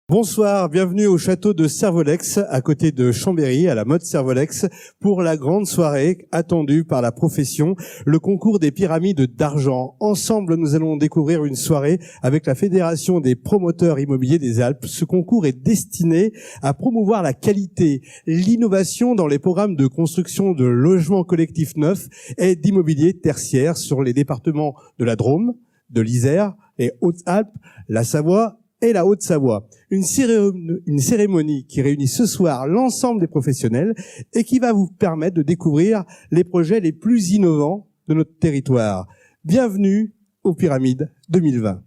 Bonsoir, bienvenue au château de Servolex, à côté de Chambéry, à la mode Servolex, pour la grande soirée attendue par la profession, le concours des pyramides d'argent. Ensemble, nous allons découvrir une soirée avec la Fédération des promoteurs immobiliers des Alpes. Ce concours est destiné à promouvoir la qualité, l'innovation dans les programmes de construction de logements collectifs neufs et d'immobilier tertiaire sur les départements de la Drôme, de l'Isère et Hautes-Alpes, la Savoie et la Haute-Savoie. Une cérémonie qui réunit ce soir l'ensemble des professionnels et qui va vous permettre de découvrir les projets les plus innovants de notre territoire. Bienvenue aux Pyramides 2020.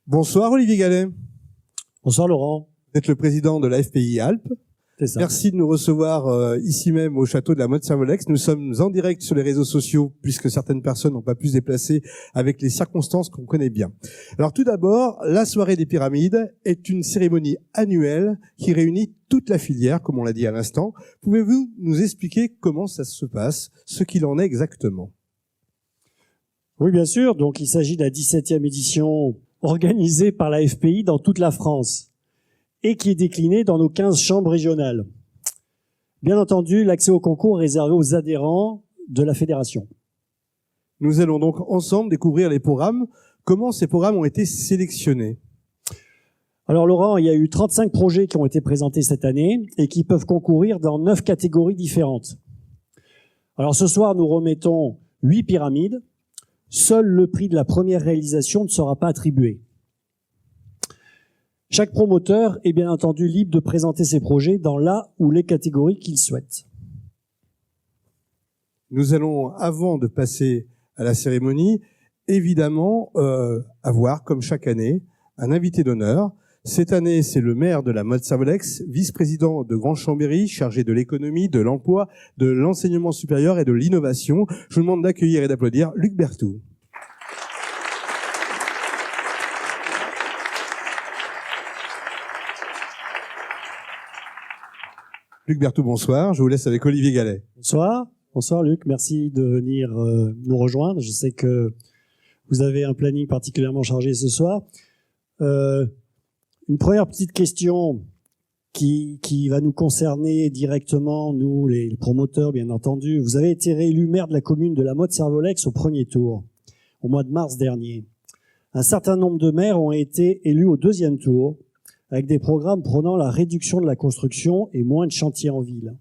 Bonsoir Olivier Gallet. Bonsoir Laurent. Vous êtes le président de la FPI Alpes. C'est ça. Merci de nous recevoir ici même au château de la mode Servolex. Nous sommes en direct sur les réseaux sociaux puisque certaines personnes n'ont pas pu se déplacer avec les circonstances qu'on connaît bien. Alors tout d'abord, la soirée des pyramides est une cérémonie annuelle qui réunit toute la filière, comme on l'a dit à l'instant. Pouvez-vous nous expliquer comment ça se passe, ce qu'il en est exactement? Oui, bien sûr. Donc il s'agit de la 17e édition organisée par la FPI dans toute la France et qui est déclinée dans nos 15 chambres régionales. Bien entendu, l'accès au concours est réservé aux adhérents de la fédération. Nous allons donc ensemble découvrir les programmes. Comment ces programmes ont été sélectionnés? Alors Laurent, il y a eu 35 projets qui ont été présentés cette année et qui peuvent concourir dans 9 catégories différentes. Alors ce soir, nous remettons 8 pyramides. Seul le prix de la première réalisation ne sera pas attribué. Chaque promoteur est bien entendu libre de présenter ses projets dans la ou les catégories qu'il souhaite. Nous allons, avant de passer à la cérémonie, évidemment avoir, comme chaque année, un invité d'honneur. Cette année, c'est le maire de la mode Servolex, vice-président de Grand Chambéry, chargé de l'économie, de l'emploi, de l'enseignement supérieur et de l'innovation. Je vous demande d'accueillir et d'applaudir Luc Berthoud. Luc Berthoud, bonsoir. Je vous laisse avec Olivier Gallet. Bonsoir. Bonsoir Luc, merci de venir nous rejoindre. Je sais que vous avez un planning particulièrement chargé ce soir. Une première petite question qui va nous concerner directement, nous les promoteurs bien entendu. Vous avez été réélu maire de la commune de la mode Servolex au premier tour, au mois de mars dernier. Un certain nombre de maires ont été élus au deuxième tour, avec des programmes prônant la réduction de la construction et moins de chantiers en ville.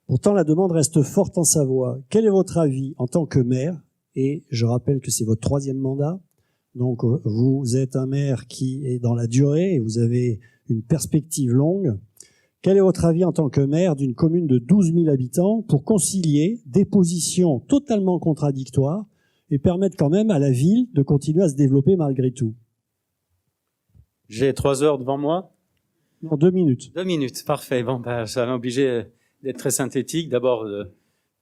Pourtant, la demande reste forte en Savoie. Quel est votre avis en tant que maire? Et je rappelle que c'est votre 3e mandat. Donc, vous êtes un maire qui est dans la durée et vous avez une perspective longue. Quel est votre avis en tant que maire d'une commune de 12 000 habitants pour concilier des positions totalement contradictoires et permettre quand même à la ville de continuer à se développer malgré tout? J'ai 3 heures devant moi. En 2 minutes. 2 minutes, parfait. Bon, ça va m'obliger d'être très synthétique. D'abord,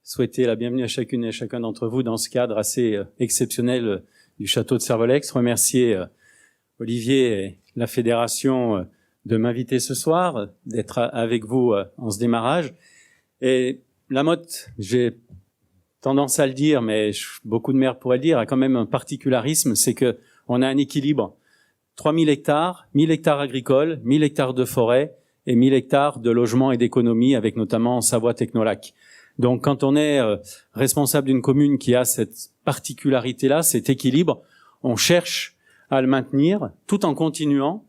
souhaiter la bienvenue à chacune et chacun d'entre vous dans ce cadre assez exceptionnel du château de Servolex. Remercier Olivier et la fédération de m'inviter ce soir, d'être avec vous en ce démarrage. Et la motte, j'ai tendance à le dire, mais beaucoup de maires pourraient le dire, a quand même un particularisme, c'est que on a un équilibre. 3000 hectares, 1000 hectares agricoles, 1000 hectares de forêt et 1000 hectares de logements et d'économie avec notamment Savoie Technolac. Donc quand on est responsable d'une commune qui a cette particularité-là, cet équilibre, on cherche à le maintenir tout en continuant,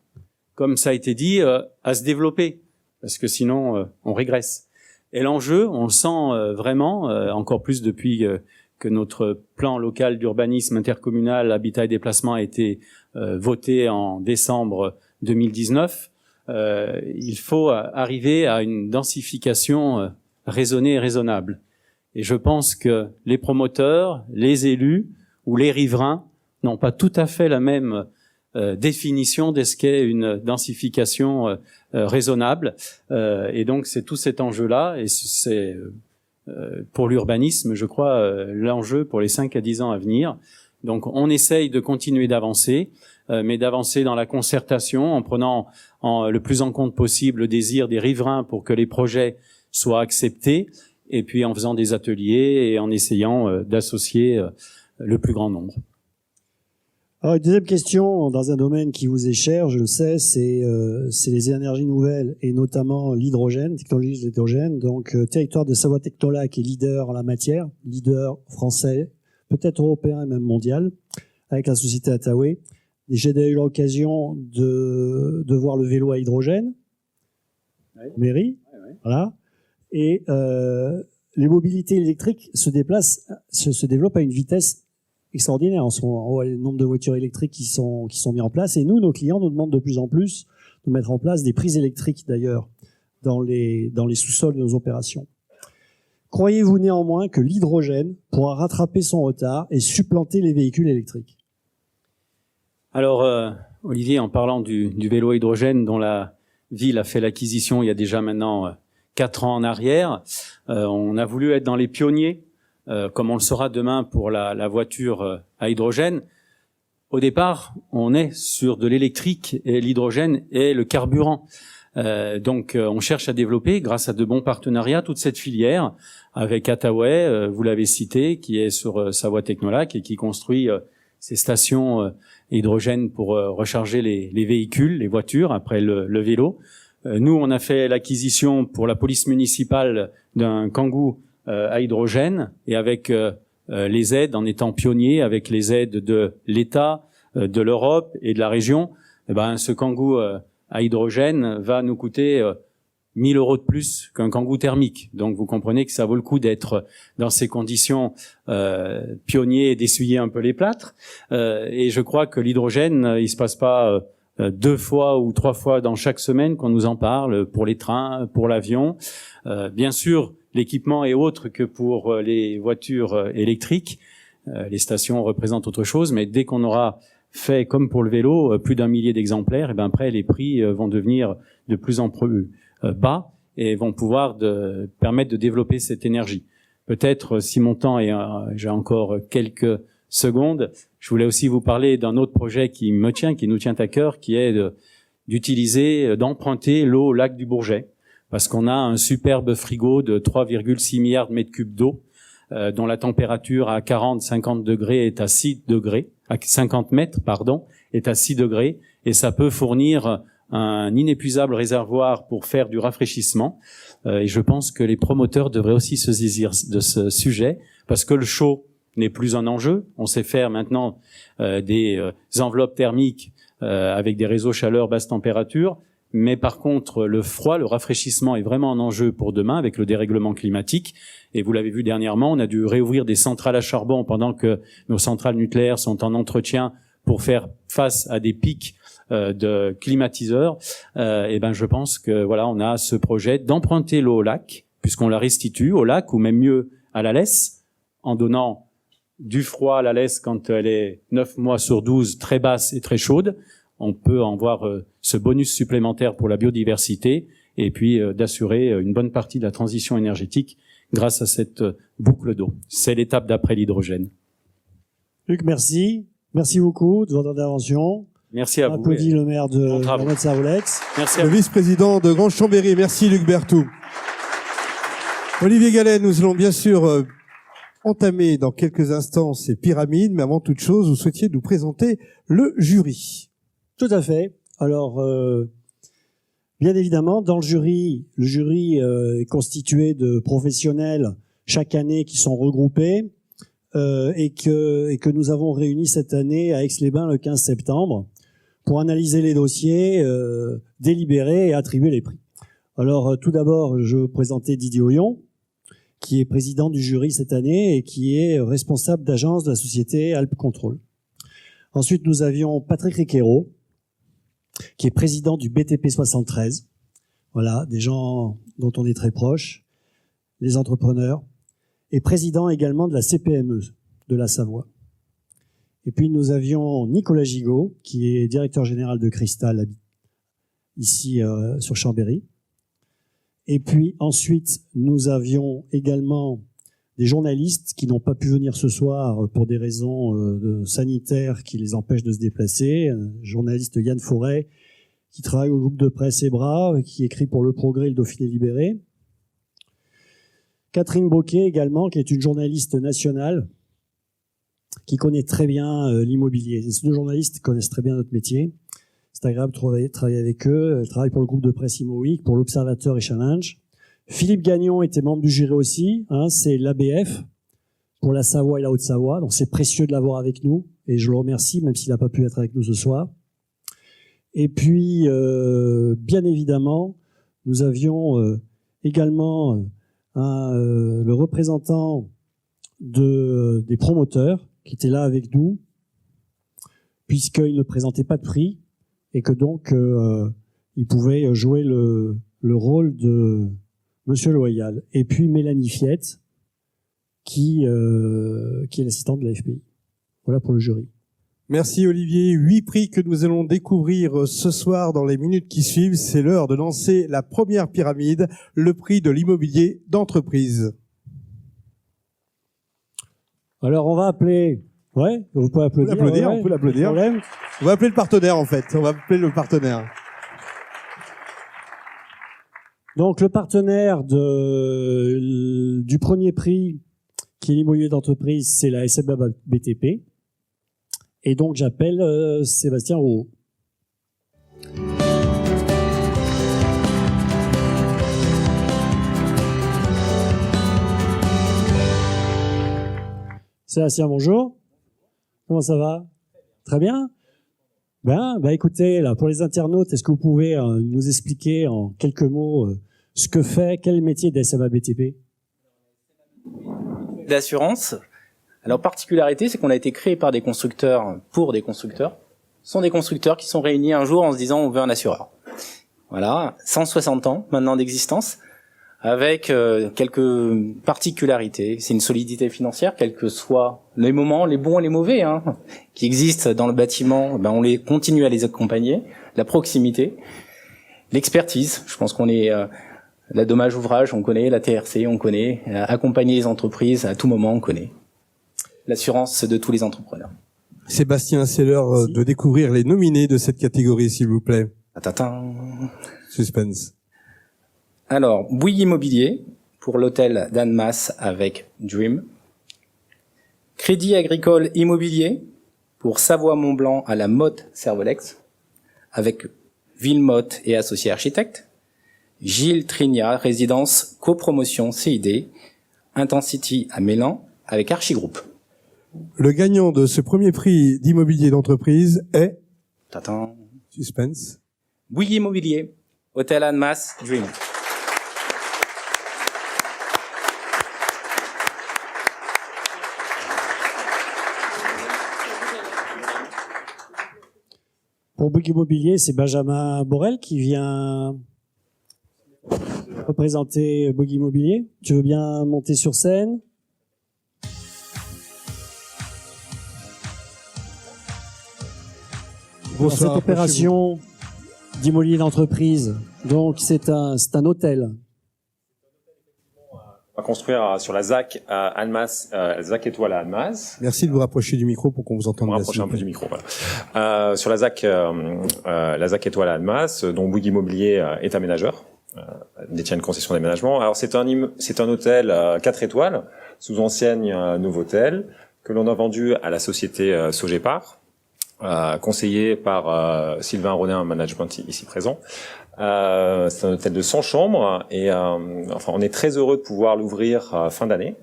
comme ça a été dit, à se développer, parce que sinon on régresse. Et l'enjeu, on le sent vraiment, encore plus depuis que notre plan local d'urbanisme intercommunal, habitat et déplacement a été voté en décembre 2019, il faut arriver à une densification raisonnée et raisonnable. Et je pense que les promoteurs, les élus ou les riverains n'ont pas tout à fait la même définition de ce qu'est une densification raisonnable. Et donc, c'est tout cet enjeu-là, et c'est pour l'urbanisme, je crois, l'enjeu pour les 5 à 10 ans à venir. Donc, on essaye de continuer d'avancer, mais d'avancer dans la concertation, en prenant le plus en compte possible le désir des riverains pour que les projets soient acceptés, et puis en faisant des ateliers et en essayant d'associer le plus grand nombre. Alors, une deuxième question, dans un domaine qui vous est cher, je le sais, c'est les énergies nouvelles et notamment l'hydrogène, technologie de l'hydrogène. Donc, territoire de Savoie Technolac est leader en la matière, leader français, peut-être européen et même mondial, avec la société Attaway. Et j'ai déjà eu l'occasion de voir le vélo à hydrogène, mairie, voilà. Et les mobilités électriques se développent à une vitesse extraordinaire en ce moment. On voit le nombre de voitures électriques qui sont mis en place. Et nous, nos clients nous demandent de plus en plus de mettre en place des prises électriques d'ailleurs dans les sous-sols de nos opérations. Croyez-vous néanmoins que l'hydrogène pourra rattraper son retard et supplanter les véhicules électriques? Alors, Olivier, en parlant du vélo à hydrogène dont la ville a fait l'acquisition il y a déjà maintenant 4 ans en arrière, on a voulu être dans les pionniers, comme on le sera demain pour la voiture à hydrogène. Au départ, on est sur de l'électrique et l'hydrogène est le carburant. Donc, on cherche à développer, grâce à de bons partenariats, toute cette filière avec Attaway, vous l'avez cité, qui est sur Savoie Technolac et qui construit ces stations hydrogène pour recharger les véhicules, les voitures, après le vélo. Nous, on a fait l'acquisition pour la police municipale d'un Kangoo à hydrogène, et avec les aides, en étant pionnier, avec les aides de l'État, de l'Europe et de la région, ce Kangoo à hydrogène va nous coûter 1 000 € de plus qu'un Kangoo thermique. Donc vous comprenez que ça vaut le coup d'être dans ces conditions pionniers et d'essuyer un peu les plâtres. Et je crois que l'hydrogène, il se passe pas 2 fois ou 3 fois dans chaque semaine qu'on nous en parle, pour les trains, pour l'avion. Bien sûr, l'équipement est autre que pour les voitures électriques. Les stations représentent autre chose, mais dès qu'on aura fait, comme pour le vélo, plus d'1 millier d'exemplaires, et après les prix vont devenir de plus en plus bas et vont pouvoir permettre de développer cette énergie. Peut-être, si mon temps est, j'ai encore quelques secondes, je voulais aussi vous parler d'un autre projet qui nous tient à cœur, qui est d'emprunter l'eau au lac du Bourget, parce qu'on a un superbe frigo de 3,6 milliards de mètres cubes d'eau, dont la température à 40-50 degrés est à 6 degrés, à 50 mètres, est à 6 degrés, et ça peut fournir un inépuisable réservoir pour faire du rafraîchissement. Et je pense que les promoteurs devraient aussi se saisir de ce sujet, parce que le chaud n'est plus un enjeu. On sait faire maintenant des enveloppes thermiques avec des réseaux chaleur basse température, mais par contre le froid, le rafraîchissement est vraiment un enjeu pour demain avec le dérèglement climatique. Et vous l'avez vu dernièrement, on a dû réouvrir des centrales à charbon pendant que nos centrales nucléaires sont en entretien pour faire face à des pics de climatiseurs. Je pense que voilà, on a ce projet d'emprunter l'eau au lac, puisqu'on la restitue au lac, ou même mieux à la laisse, en donnant du froid à la laisse quand elle est 9 mois sur 12 très basse et très chaude. On peut en voir ce bonus supplémentaire pour la biodiversité, et puis d'assurer une bonne partie de la transition énergétique grâce à cette boucle d'eau. C'est l'étape d'après l'hydrogène. Luc, merci. Merci beaucoup de votre intervention. Merci à vous. Applaudis le maire de Servolex. Merci à le vous. vice-président de Grange-Chambéry. Merci Luc Berthoud. Olivier Gallet, nous allons bien sûr entamer dans quelques instants ces pyramides, mais avant toute chose, vous souhaitiez nous présenter le jury. Tout à fait. Alors, bien évidemment, dans le jury est constitué de professionnels chaque année qui sont regroupés et que nous avons réunis cette année à Aix-les-Bains le 15 septembre pour analyser les dossiers, délibérer et attribuer les prix. Alors, tout d'abord, je veux présenter Didier Oyon, qui est président du jury cette année et qui est responsable d'agence de la société Alpes Control. Ensuite, nous avions Patrick Riquero, qui est président du BTP 73. Voilà, des gens dont on est très proche, les entrepreneurs, et président également de la CPME de la Savoie. Et puis nous avions Nicolas Gigot, qui est directeur général de Cristal ici sur Chambéry. Et puis ensuite, nous avions également des journalistes qui n'ont pas pu venir ce soir pour des raisons sanitaires qui les empêchent de se déplacer. Journaliste Yann Forêt, qui travaille au groupe de presse Ebra, qui écrit pour Le Progrès et Le Dauphiné Libéré. Catherine Boquet également, qui est une journaliste nationale, qui connaît très bien l'immobilier. Ces deux journalistes connaissent très bien notre métier. C'est agréable de travailler avec eux. Elle travaille pour le groupe de presse Imo Week, pour l'Observateur et Challenge. Philippe Gagnon était membre du jury aussi. C'est l'ABF pour la Savoie et la Haute-Savoie. Donc c'est précieux de l'avoir avec nous. Et je le remercie, même s'il n'a pas pu être avec nous ce soir. Et puis, bien évidemment, nous avions également le représentant des promoteurs qui était là avec nous, puisqu'il ne présentait pas de prix et que donc il pouvait jouer le rôle de Monsieur Loyal. Et puis Mélanie Fiette, qui est l'assistante de la FPI. Voilà pour le jury. Merci Olivier. 8 prix que nous allons découvrir ce soir dans les minutes qui suivent. C'est l'heure de lancer la première pyramide, le prix de l'immobilier d'entreprise. Alors on va appeler... Ouais, vous pouvez applaudir. On peut l'applaudir. On va appeler le partenaire en fait. On va appeler le partenaire. Donc le partenaire du premier prix, qui est l'immobilier d'entreprise, c'est la SMA BTP. Et donc j'appelle Sébastien Rouault. Sébastien, bonjour. Comment ça va? Très bien. Écoutez, là, pour les internautes, est-ce que vous pouvez nous expliquer en quelques mots ce que fait, quel métier d'SMA BTP? D'assurance. Alors, particularité, c'est qu'on a été créé par des constructeurs pour des constructeurs. Ce sont des constructeurs qui sont réunis un jour en se disant on veut un assureur. Voilà, 160 ans maintenant d'existence, avec quelques particularités. C'est une solidité financière, quels que soient les moments, les bons et les mauvais, qui existent dans le bâtiment. On les continue à les accompagner. La proximité, l'expertise. Je pense qu'on est la dommage ouvrage, on connaît la TRC, on connaît accompagner les entreprises à tout moment, on connaît. L'assurance de tous les entrepreneurs. Sébastien, c'est l'heure de découvrir les nominés de cette catégorie, s'il vous plaît. Suspense. Alors, Bouygues Immobilier, pour l'hôtel d'Annemasse avec Dream. Crédit Agricole Immobilier, pour Savoie-Mont-Blanc à la Motte Servolex, avec Villemotte et associés architectes. Gilles Trignat, résidence copromotion CID, Intensity à Mélan, avec Archigroup. Le gagnant de ce premier prix d'immobilier d'entreprise est... Suspense. Bouygues Immobilier, hôtel Annemasse, Dream. Pour Bouygues Immobilier, c'est Benjamin Borel qui vient représenter Bouygues Immobilier. Tu veux bien monter sur scène? Bonsoir, cette opération d'immobilier d'entreprise, donc c'est un hôtel. On va construire sur la ZAC à Annemasse, ZAC Étoile à Annemasse. Merci de vous rapprocher du micro pour qu'on vous entende. On va rapprocher un peu du micro, voilà. Sur la ZAC Étoile à Annemasse, dont Bouygues Immobilier est aménageur, détient une concession d'aménagement. Alors c'est un hôtel 4 étoiles sous enseigne Novotel que l'on a vendu à la société Sogepar. Conseillé par Sylvain Ronin, un management ici présent. C'est un hôtel de 100 chambres et on est très heureux de pouvoir l'ouvrir fin d'année.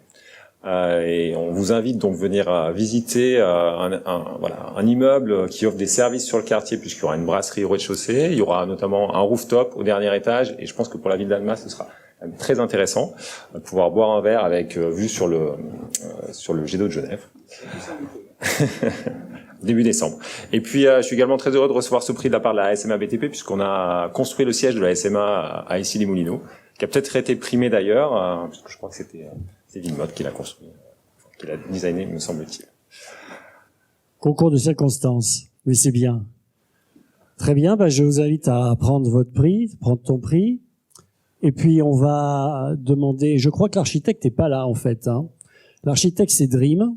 Et on vous invite donc à venir visiter un immeuble qui offre des services sur le quartier puisqu'il y aura une brasserie au rez-de-chaussée, il y aura notamment un rooftop au dernier étage et je pense que pour la ville d'Annemasse ce sera très intéressant de pouvoir boire un verre avec vue sur le jet d'eau de Genève. Début décembre. Et puis, je suis également très heureux de recevoir ce prix de la part de la SMA BTP, puisqu'on a construit le siège de la SMA à Issy-les-Moulineaux, qui a peut-être été primé d'ailleurs, puisque je crois que c'était Villemotte qui l'a construit, qui l'a designé, me semble-t-il. Concours de circonstances. Mais c'est bien. Très bien, je vous invite à prendre votre prix, prendre ton prix. Et puis, on va demander... Je crois que l'architecte n'est pas là, en fait. Hein. L'architecte, c'est Dream.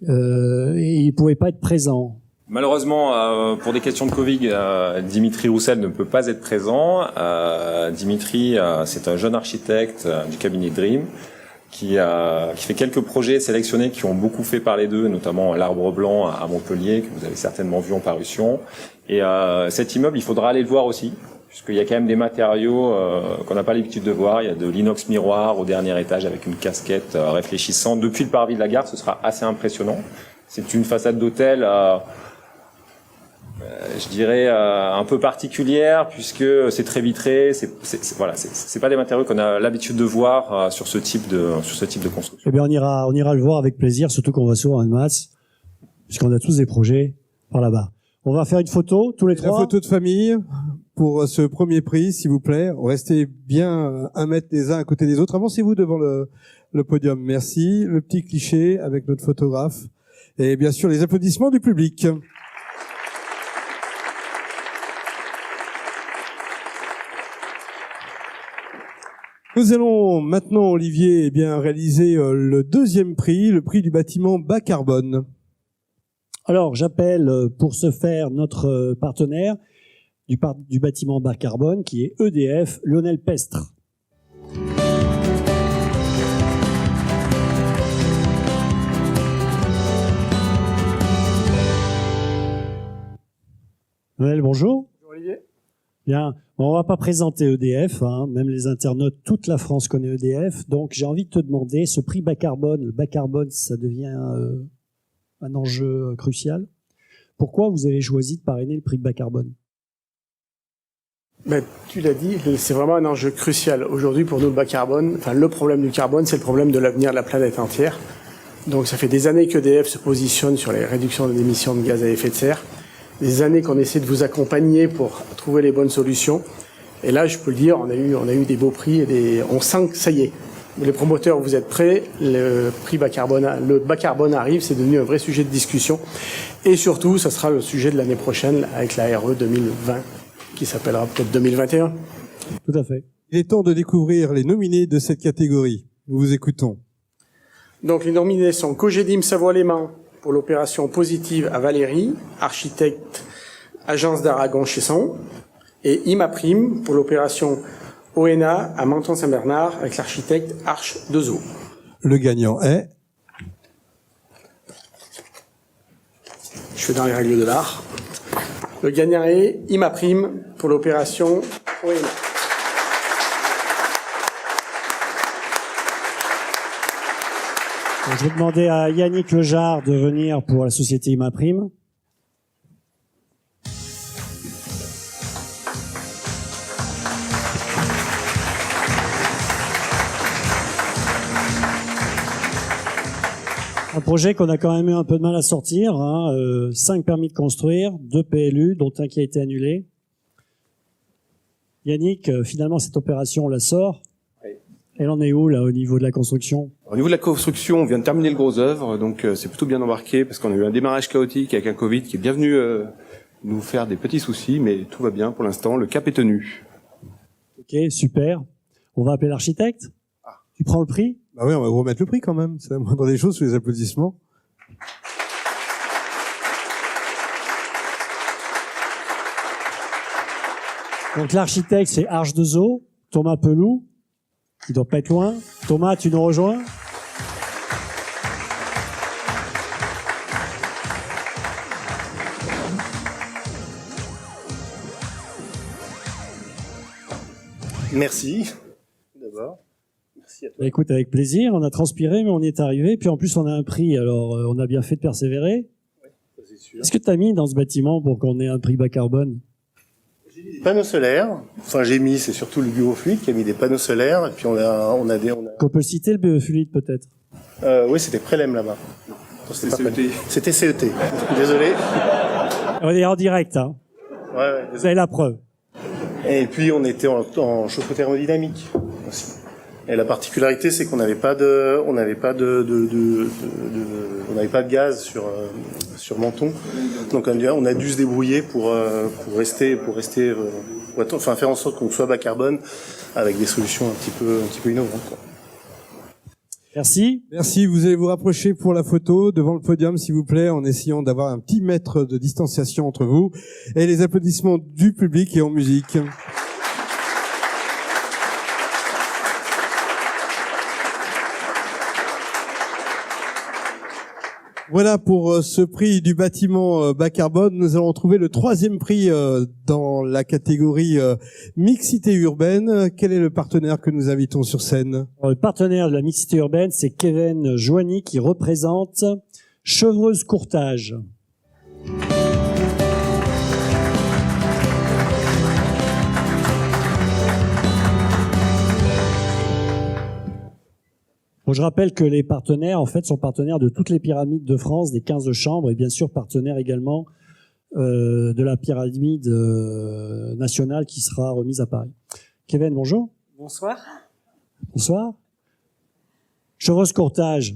Et il pouvait pas être présent. Malheureusement, pour des questions de Covid, Dimitri Roussel ne peut pas être présent. Dimitri, c'est un jeune architecte du cabinet Dream qui fait quelques projets sélectionnés qui ont beaucoup fait parler d'eux, notamment l'Arbre Blanc à Montpellier, que vous avez certainement vu en parution. Et cet immeuble, il faudra aller le voir aussi, puisqu'il y a quand même des matériaux qu'on n'a pas l'habitude de voir. Il y a de l'inox miroir au dernier étage avec une casquette réfléchissante. Depuis le parvis de la gare, ce sera assez impressionnant. C'est une façade d'hôtel... je dirais un peu particulière puisque c'est très vitré, c'est pas des matériaux qu'on a l'habitude de voir sur ce type de construction. Eh bien on ira le voir avec plaisir, surtout qu'on va souvent à Annemasse, puisqu'on a tous des projets par là-bas. On va faire une photo tous les trois. La photo de famille pour ce premier prix, s'il vous plaît. Restez bien 1 mètre les uns à côté des autres. Avancez-vous devant le podium. Merci. Le petit cliché avec notre photographe et bien sûr les applaudissements du public. Nous allons maintenant, Olivier, réaliser le deuxième prix, le prix du bâtiment bas carbone. Alors, j'appelle pour ce faire notre partenaire du bâtiment bas carbone, qui est EDF, Lionel Pestre. Lionel, bonjour. Bonjour Olivier. Bien, on va pas présenter EDF, hein, même les internautes, toute la France connaît EDF, donc j'ai envie de te demander, ce prix bas carbone, le bas carbone, ça devient un enjeu crucial. Pourquoi vous avez choisi de parrainer le prix bas carbone ? Tu l'as dit, c'est vraiment un enjeu crucial. Aujourd'hui, pour nous, le bas carbone, le problème du carbone, c'est le problème de l'avenir de la planète entière. Donc ça fait des années qu'EDF se positionne sur les réductions d'émissions de gaz à effet de serre. Des années qu'on essaie de vous accompagner pour trouver les bonnes solutions. Et là, je peux le dire, on a eu des beaux prix et on sent que ça y est. Les promoteurs, vous êtes prêts. Le bas carbone arrive, c'est devenu un vrai sujet de discussion. Et surtout, ça sera le sujet de l'année prochaine avec la RE 2020, qui s'appellera peut-être 2021. Tout à fait. Il est temps de découvrir les nominés de cette catégorie. Nous vous écoutons. Donc, les nominés sont Cogedim Savoie-Léman pour l'opération Positive à Valérie, architecte agence d'Aragon-Chesson, et Imaprime pour l'opération ONA à Menton-Saint-Bernard avec l'architecte Arche Dezo. Le gagnant est... Je fais dans les règles de l'art. Le gagnant est Imaprime pour l'opération ONA. Je vais demander à Yannick Lejarre de venir pour la société Imaprime. Un projet qu'on a quand même eu un peu de mal à sortir, 5 permis de construire, 2 PLU, dont un qui a été annulé. Yannick, finalement cette opération, on la sort. Elle en est où, là, au niveau de la construction ? Au niveau de la construction, on vient de terminer le gros œuvre, donc c'est plutôt bien embarqué, parce qu'on a eu un démarrage chaotique avec un Covid qui est bien venu nous faire des petits soucis, mais tout va bien pour l'instant, le cap est tenu. Ok, super. On va appeler l'architecte. Tu prends le prix ? Bah oui, on va vous remettre le prix quand même. C'est la moindre des choses sous les applaudissements. Donc l'architecte, c'est Arche Dezo, Thomas Pelou. Il doit pas être loin. Thomas, tu nous rejoins ? Merci. D'abord. Merci à toi. Écoute, avec plaisir. On a transpiré, mais on y est arrivé. Puis en plus, on a un prix. Alors, on a bien fait de persévérer. Ouais, ça c'est sûr. Qu'est-ce que tu as mis dans ce bâtiment pour qu'on ait un prix bas carbone ? J'ai mis des panneaux solaires. Enfin, c'est surtout le Buofluide qui a mis des panneaux solaires. Et puis on a Qu'on peut le citer, le Buofluide, peut-être ? Oui, c'était Prélem là-bas. Non, c'était CET. C'était CET. Désolé. On est en direct, hein. Ouais, Vous avez la preuve. Et puis on était en chauffe-eau thermodynamique aussi. Et la particularité, c'est qu'on n'avait pas de gaz sur Menton. Donc on a dû se débrouiller pour faire en sorte qu'on soit bas carbone avec des solutions un petit peu innovantes, quoi. Merci. Merci. Vous allez vous rapprocher pour la photo devant le podium, s'il vous plaît, en essayant d'avoir un petit mètre de distanciation entre vous. Et les applaudissements du public et en musique. Voilà pour ce prix du bâtiment bas carbone. Nous allons trouver le 3e prix dans la catégorie mixité urbaine. Quel est le partenaire que nous invitons sur scène? Alors, le partenaire de la mixité urbaine, c'est Kevin Joigny qui représente Chevreuse Courtage. Bon, je rappelle que les partenaires, en fait, sont partenaires de toutes les pyramides de France, des 15 chambres, et bien sûr partenaires également de la pyramide nationale qui sera remise à Paris. Kevin, bonjour. Bonsoir. Bonsoir. Chevreuse Courtage,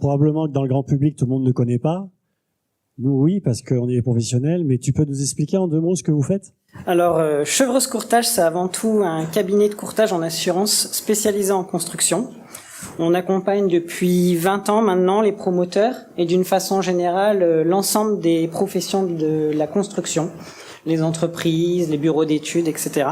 probablement que dans le grand public, tout le monde ne connaît pas. Nous, oui, parce qu'on est des professionnels, mais tu peux nous expliquer en 2 mots ce que vous faites? Alors, Chevreuse Courtage, c'est avant tout un cabinet de courtage en assurance spécialisé en construction. On accompagne depuis 20 ans maintenant les promoteurs et d'une façon générale l'ensemble des professions de la construction, les entreprises, les bureaux d'études, etc.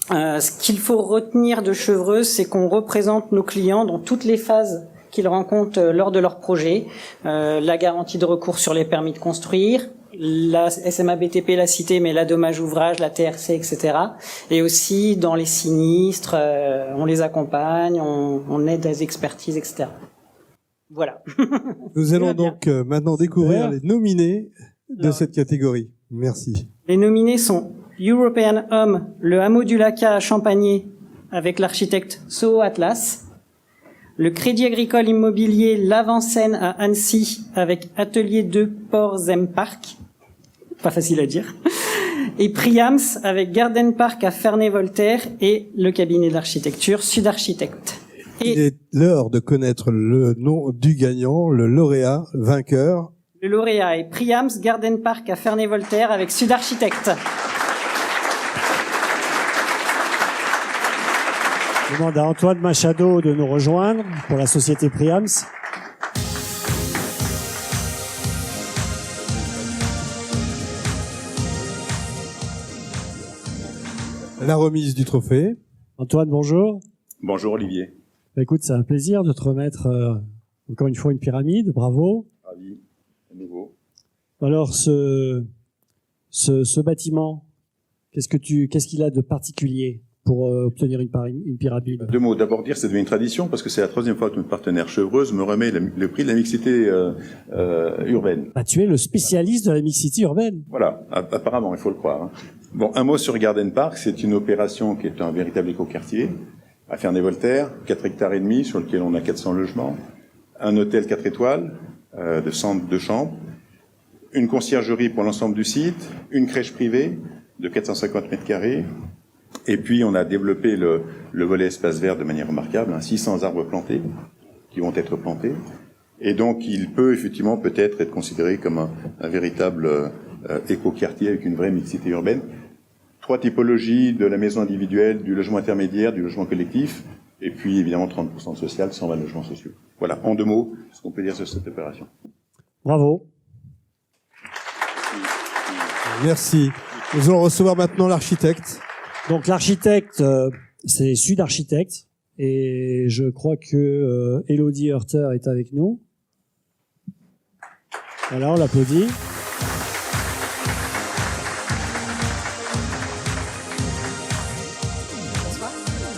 Ce qu'il faut retenir de Chevreuse, c'est qu'on représente nos clients dans toutes les phases qu'ils rencontrent lors de leur projet, la garantie de recours sur les permis de construire, la SMA BTP l'a cité, mais la dommage ouvrage, la TRC, etc. Et aussi dans les sinistres, on les accompagne, on aide à des expertises, etc. Voilà. Nous allons donc maintenant découvrir les nominés de cette catégorie. Merci. Les nominés sont European Home, le hameau du Laca à Champagné, avec l'architecte Soho Atlas. Le Crédit Agricole Immobilier L'Avant-Seine à Annecy, avec Atelier 2 Port Zem Park. Pas facile à dire. Et Priams avec Garden Park à Ferney-Voltaire et le cabinet d'architecture Sud Architecte. Il est l'heure de connaître le nom du gagnant, le lauréat, vainqueur. Le lauréat est Priams Garden Park à Ferney-Voltaire avec Sud Architecte. Je demande à Antoine Machado de nous rejoindre pour la société Priams. La remise du trophée. Antoine, bonjour. Bonjour Olivier. Bah, écoute, c'est un plaisir de te remettre encore une fois une pyramide. Bravo. Ravi, à nouveau. Alors, ce bâtiment, qu'est-ce qu'il a de particulier pour obtenir une pyramide? 2 mots. D'abord dire, c'est devenu une tradition parce que c'est la 3e fois que notre partenaire Chevreuse me remet le prix de la mixité urbaine. Bah, tu es le spécialiste de la mixité urbaine. Voilà, apparemment, il faut le croire. Hein. Bon, un mot sur Garden Park. C'est une opération qui est un véritable écoquartier à Ferney-Voltaire, 4 hectares et demi sur lequel on a 400 logements, un hôtel 4 étoiles de 102 chambres, une conciergerie pour l'ensemble du site, une crèche privée de 450 mètres carrés. Et puis, on a développé le volet espace vert de manière remarquable, 600 arbres plantés qui vont être plantés. Et donc, il peut effectivement peut-être être considéré comme un véritable écoquartier avec une vraie mixité urbaine. 3 typologies de la maison individuelle, du logement intermédiaire, du logement collectif, et puis évidemment 30% de social, 120 logements sociaux. Voilà, en 2 mots, ce qu'on peut dire sur cette opération. Bravo. Merci. Nous allons recevoir maintenant l'architecte. Donc l'architecte, c'est Sud Architecte, et je crois que Elodie Hurter est avec nous. Voilà, on l'applaudit.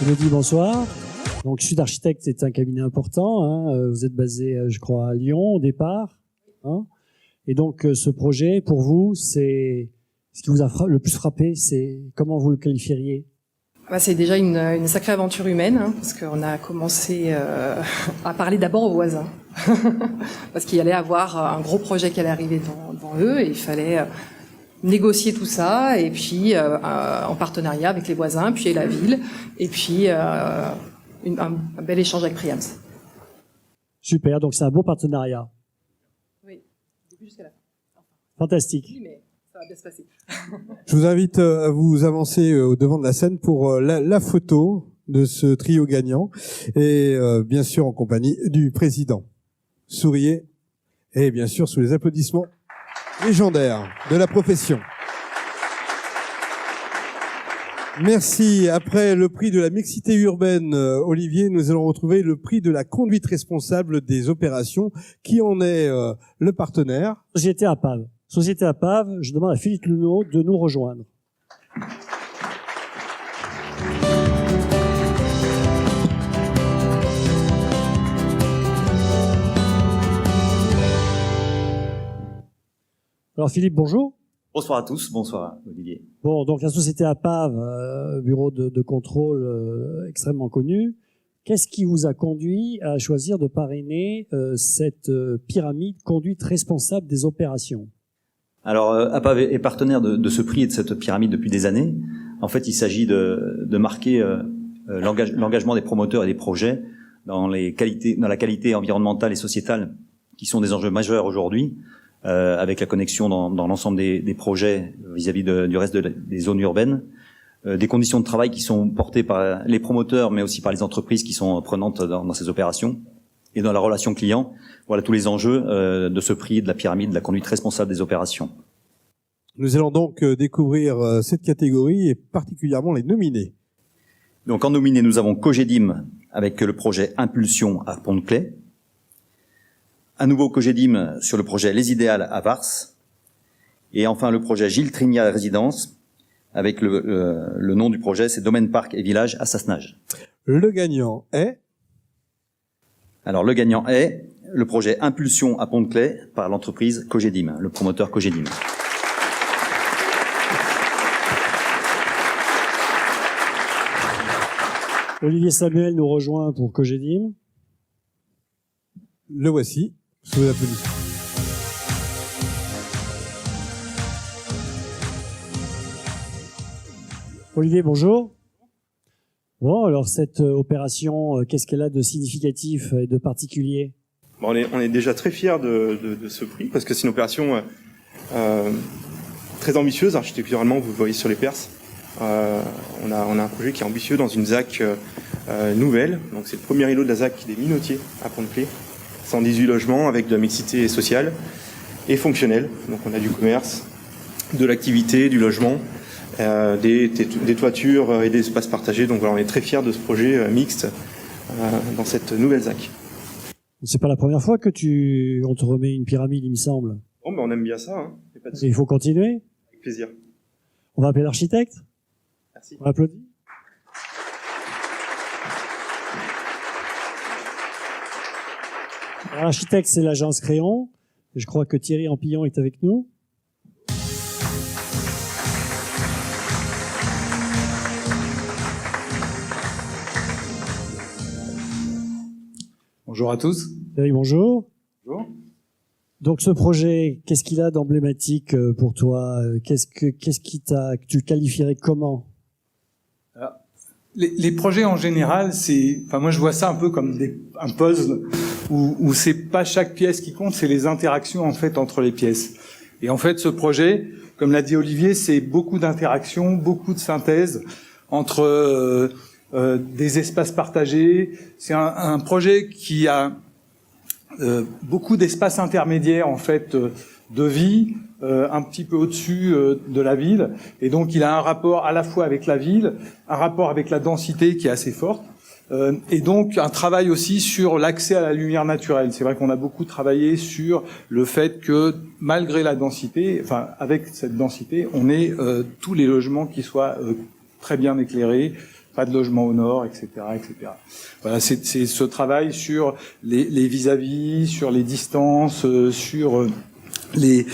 Elodie, bonsoir. Donc Sud Architecte est un cabinet important. Hein. Vous êtes basé, je crois, à Lyon au départ. Hein. Et donc ce projet, pour vous, c'est ce qui vous a le plus frappé, c'est comment vous le qualifieriez? C'est déjà une sacrée aventure humaine, hein, parce qu'on a commencé à parler d'abord aux voisins, parce qu'il allait avoir un gros projet qui allait arriver devant eux, et il fallait négocier tout ça, et puis en partenariat avec les voisins, puis la ville, et puis un bel échange avec Priams. Super, donc c'est un beau partenariat. Oui. jusqu'à la fin. Fantastique. Oui, mais ça va bien se passer. Je vous invite à vous avancer au devant de la scène pour la photo de ce trio gagnant et bien sûr en compagnie du président. Souriez et bien sûr sous les applaudissements légendaires de la profession. Merci. Après le prix de la mixité urbaine, Olivier, nous allons retrouver le prix de la conduite responsable des opérations. Qui en est le partenaire? Société APAV. Société APAV, je demande à Philippe Luneau de nous rejoindre. Alors Philippe, bonjour. Bonsoir à tous, bonsoir Olivier. Bon, donc la société APAV, bureau de contrôle extrêmement connu. Qu'est-ce qui vous a conduit à choisir de parrainer cette pyramide conduite responsable des opérations? Alors APAV est partenaire de ce prix et de cette pyramide depuis des années. En fait, il s'agit de marquer l'engagement des promoteurs et des projets dans la qualité environnementale et sociétale qui sont des enjeux majeurs aujourd'hui. Avec la connexion dans l'ensemble des projets vis-à-vis du reste des zones urbaines, des conditions de travail qui sont portées par les promoteurs, mais aussi par les entreprises qui sont prenantes dans ces opérations, et dans la relation client. Voilà tous les enjeux de ce prix, de la pyramide, de la conduite responsable des opérations. Nous allons donc découvrir cette catégorie et particulièrement les nominés. Donc en nominé, nous avons Cogedim avec le projet Impulsion à Pont-de-Clay. Un nouveau Cogedim sur le projet Les Idéales à Vars. Et enfin le projet Gilles Trignat Résidence avec le nom du projet, c'est Domaine Parc et Village à Sassenage. Le gagnant est? Alors le gagnant est le projet Impulsion à Pont-de-Clay par l'entreprise Cogedim, le promoteur Cogedim. Olivier Samuel nous rejoint pour Cogedim. Le voici. Sous l'applaudissement. Olivier, bonjour. Bon, alors cette opération, qu'est-ce qu'elle a de significatif et de particulier? Bon, on est déjà très fiers de ce prix parce que c'est une opération très ambitieuse. Architecturalement, vous le voyez sur les perces. On a un projet qui est ambitieux dans une ZAC nouvelle. Donc c'est le premier îlot de la ZAC des Minotiers à Pont-de-Clay. 118 logements avec de la mixité sociale et fonctionnelle. Donc on a du commerce, de l'activité, du logement, des toitures et des espaces partagés. Donc voilà, on est très fiers de ce projet mixte dans cette nouvelle ZAC. C'est pas la première fois que on te remet une pyramide, il me semble. Bon, ben on aime bien ça. Hein. Et il faut continuer. Avec plaisir. On va appeler l'architecte. Merci. On applaudit. L'architecte, c'est l'agence Créon. Je crois que Thierry Ampillon est avec nous. Bonjour à tous. Thierry, bonjour. Bonjour. Donc ce projet, qu'est-ce qu'il a d'emblématique pour toi? Qu'est-ce que tu qualifierais comment? Alors, les projets en général, moi je vois ça un peu comme un puzzle où c'est pas chaque pièce qui compte, c'est les interactions en fait entre les pièces. Et en fait, ce projet, comme l'a dit Olivier, c'est beaucoup d'interactions, beaucoup de synthèse entre des espaces partagés. C'est un projet qui a beaucoup d'espaces intermédiaires en fait de vie, un petit peu au-dessus de la ville, et donc il a un rapport à la fois avec la ville, un rapport avec la densité qui est assez forte, et donc un travail aussi sur l'accès à la lumière naturelle. C'est vrai qu'on a beaucoup travaillé sur le fait que malgré la densité, enfin avec cette densité, on ait tous les logements qui soient très bien éclairés, pas de logement au nord, etc., etc. Voilà, c'est ce travail sur les vis-à-vis, sur les distances, sur les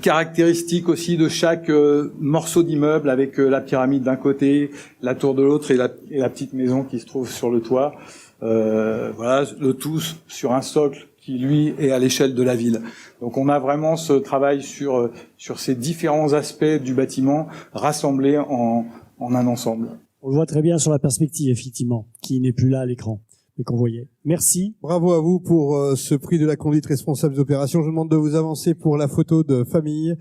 caractéristiques aussi de chaque morceau d'immeuble, avec la pyramide d'un côté, la tour de l'autre et la petite maison qui se trouve sur le toit. Voilà, le tout sur un socle qui lui est à l'échelle de la ville. Donc on a vraiment ce travail sur ces différents aspects du bâtiment rassemblés en un ensemble. On le voit très bien sur la perspective, effectivement, qui n'est plus là à l'écran. les convoyait. Merci. Bravo à vous pour ce prix de la conduite responsable des opérations. Je vous demande de vous avancer pour la photo de famille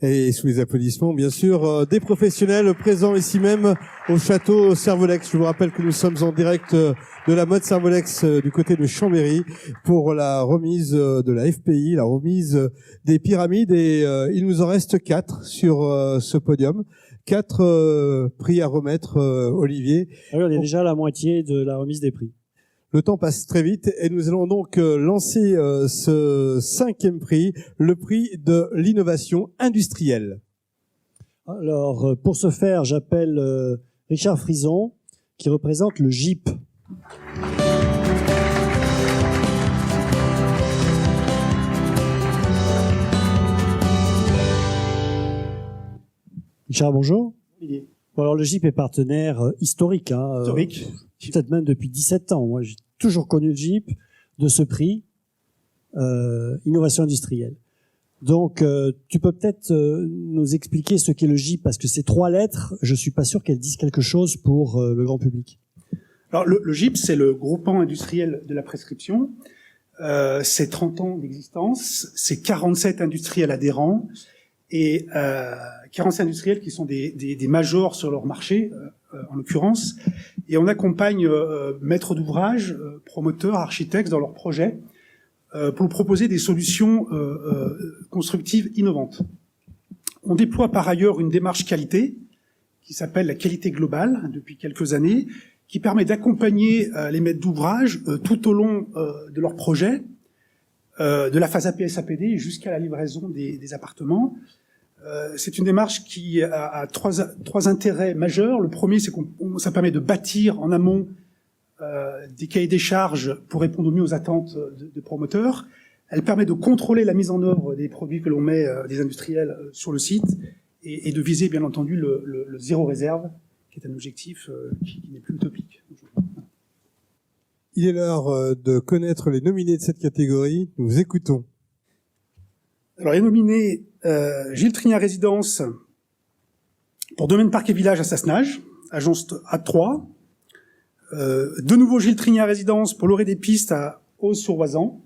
et sous les applaudissements, bien sûr, des professionnels présents ici même au château Servolex. Je vous rappelle que nous sommes en direct de la mode Servolex du côté de Chambéry pour la remise de la FPI, la remise des pyramides, et il nous en reste 4 sur ce podium. 4 prix à remettre, Olivier. Ah oui, on est déjà à la moitié de la remise des prix. Le temps passe très vite et nous allons donc lancer ce 5e prix, le prix de l'innovation industrielle. Alors, pour ce faire, j'appelle Richard Frison, qui représente le GIP. Richard, bonjour. Bon, alors, le GIP est partenaire historique. Historique. Peut-être même depuis 17 ans. Moi, j'ai toujours connu le GIP de ce prix, innovation industrielle. Donc, tu peux peut-être nous expliquer ce qu'est le GIP, parce que ces 3 lettres, je suis pas sûr qu'elles disent quelque chose pour le grand public. Alors, le GIP, c'est le groupement industriel de la prescription. C'est 30 ans d'existence, c'est 47 industriels adhérents, et 47 industriels qui sont des majors sur leur marché, en l'occurrence, et on accompagne maîtres d'ouvrage, promoteurs, architectes dans leurs projets pour proposer des solutions constructives innovantes. On déploie par ailleurs une démarche qualité qui s'appelle la qualité globale depuis quelques années, qui permet d'accompagner les maîtres d'ouvrage tout au long de leur projet, de la phase APS-APD jusqu'à la livraison des appartements. C'est une démarche qui a 3 intérêts majeurs. Le premier, c'est ça permet de bâtir en amont des cahiers des charges pour répondre au mieux aux attentes de promoteurs. Elle permet de contrôler la mise en œuvre des produits que l'on met des industriels sur le site et de viser, bien entendu, le zéro réserve, qui est un objectif qui n'est plus utopique. Il est l'heure de connaître les nominés de cette catégorie. Nous vous écoutons. Alors, les nominés, Gilles Trignat Résidence pour Domaine Parc et Village à Sassenage, agence A3. De nouveau Gilles Trignat Résidence pour l'Orée des Pistes à Auze-sur-Oisan.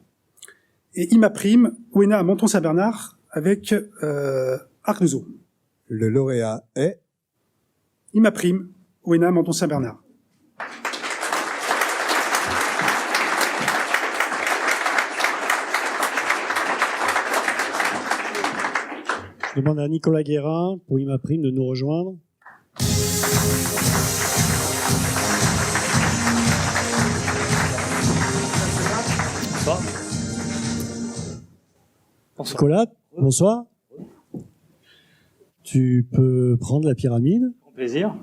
Et Imaprime, OENA à Menton-Saint-Bernard avec Arc de Zoo. Le lauréat est Imaprime, OENA à Menton-Saint-Bernard. Je demande à Nicolas Guérin, pour Imaprime, de nous rejoindre. Bonsoir. Nicolas, bonsoir. Tu peux prendre la pyramide. Grand plaisir.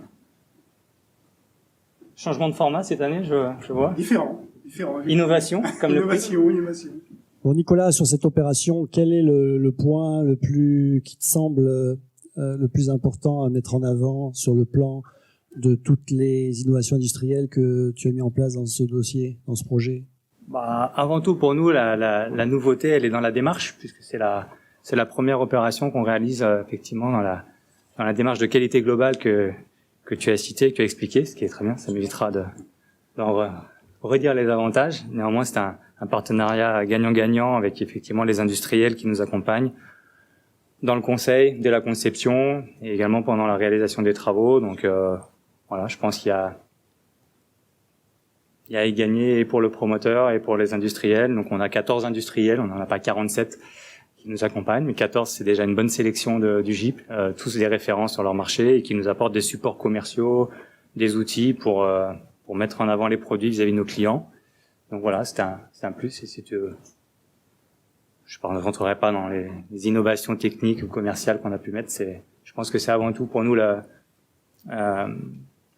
Changement de format cette année, je vois. Différent. Innovation, comme le prix. Innovation. Bon, Nicolas, sur cette opération, quel est le point qui te semble le plus important à mettre en avant sur le plan de toutes les innovations industrielles que tu as mis en place dans ce dossier, dans ce projet? Avant tout, pour nous, la nouveauté, elle est dans la démarche, puisque c'est la première opération qu'on réalise effectivement dans la démarche de qualité globale que tu as citée, que tu as expliqué, ce qui est très bien. Ça m'évitera d'en redire les avantages. Néanmoins, c'est un partenariat gagnant-gagnant avec effectivement les industriels qui nous accompagnent dans le conseil, dès la conception et également pendant la réalisation des travaux. Donc voilà, je pense qu'il y a à y gagner et pour le promoteur et pour les industriels. Donc on a 14 industriels, on n'en a pas 47 qui nous accompagnent, mais 14 c'est déjà une bonne sélection du GIP, tous des références sur leur marché et qui nous apportent des supports commerciaux, des outils pour mettre en avant les produits vis-à-vis de nos clients. Donc voilà, c'est un plus. Et je ne rentrerai pas dans les innovations techniques ou commerciales qu'on a pu mettre. Je pense que c'est avant tout pour nous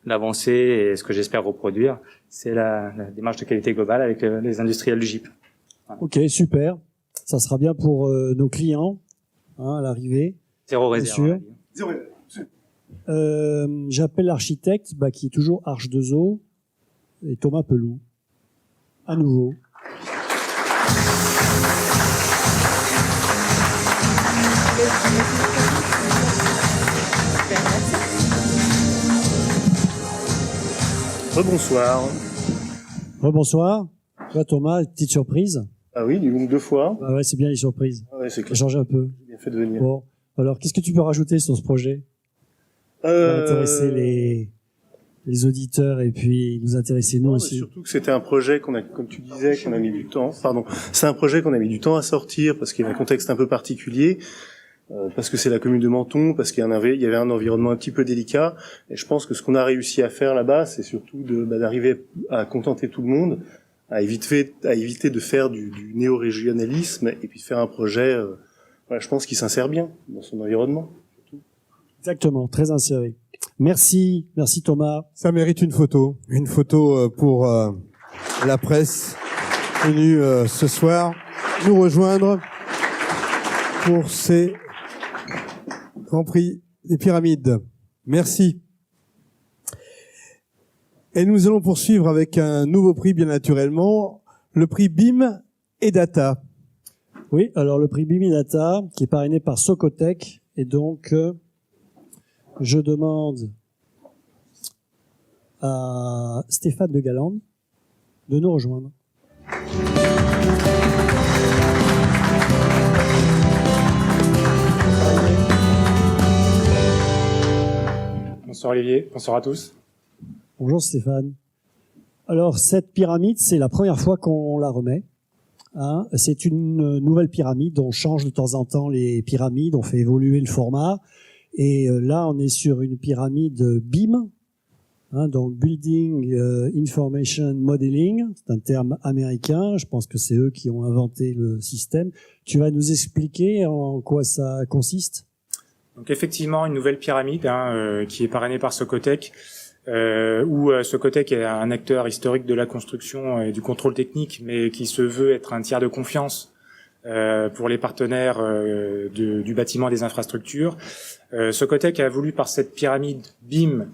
l'avancée et ce que j'espère reproduire, c'est la démarche de qualité globale avec les industriels du GIP. Voilà. Ok, super. Ça sera bien pour nos clients à l'arrivée. Zéro réserve. Zéro réserve. J'appelle l'architecte qui est toujours Arche de Zoo et Thomas Pelou. À nouveau. Rebonsoir. Bonsoir. Toi, Thomas, petite surprise. Ah oui, donc 2 fois. Ah ouais, c'est bien les surprises. Ah ouais, c'est clair. Changer un peu. J'ai bien fait de venir. Bon. Alors, qu'est-ce que tu peux rajouter sur ce projet? Pour intéresser les auditeurs et puis nous intéresser nous aussi. Surtout que c'était un projet qu'on a, comme tu disais, qu'on a mis du temps. Pardon. C'est un projet qu'on a mis du temps à sortir parce qu'il y avait un contexte un peu particulier. Parce que c'est la commune de Menton, parce qu'il y avait un environnement un petit peu délicat. Et je pense que ce qu'on a réussi à faire là-bas, c'est surtout d'arriver à contenter tout le monde, à éviter de faire du néo-régionalisme et puis de faire un projet, je pense qu'il s'insère bien dans son environnement. Exactement, très inséré. Merci Thomas. Ça mérite une photo pour la presse venue ce soir nous rejoindre pour ces Grand Prix des Pyramides. Merci. Et nous allons poursuivre avec un nouveau prix, bien naturellement, le prix BIM et Data. Oui, alors le prix BIM et Data, qui est parrainé par Socotec, et donc je demande à Stéphane de Galande de nous rejoindre. Bonsoir Olivier, bonsoir à tous. Bonjour Stéphane. Alors cette pyramide, c'est la première fois qu'on la remet. Hein. C'est une nouvelle pyramide, on change de temps en temps les pyramides, on fait évoluer le format. Et là, on est sur une pyramide BIM, hein, donc Building Information Modeling. C'est un terme américain, je pense que c'est eux qui ont inventé le système. Tu vas nous expliquer en quoi ça consiste ? Donc effectivement, une nouvelle pyramide qui est parrainée par Socotec, où Socotec est un acteur historique de la construction et du contrôle technique, mais qui se veut être un tiers de confiance pour les partenaires du bâtiment et des infrastructures. Socotec a voulu, par cette pyramide BIM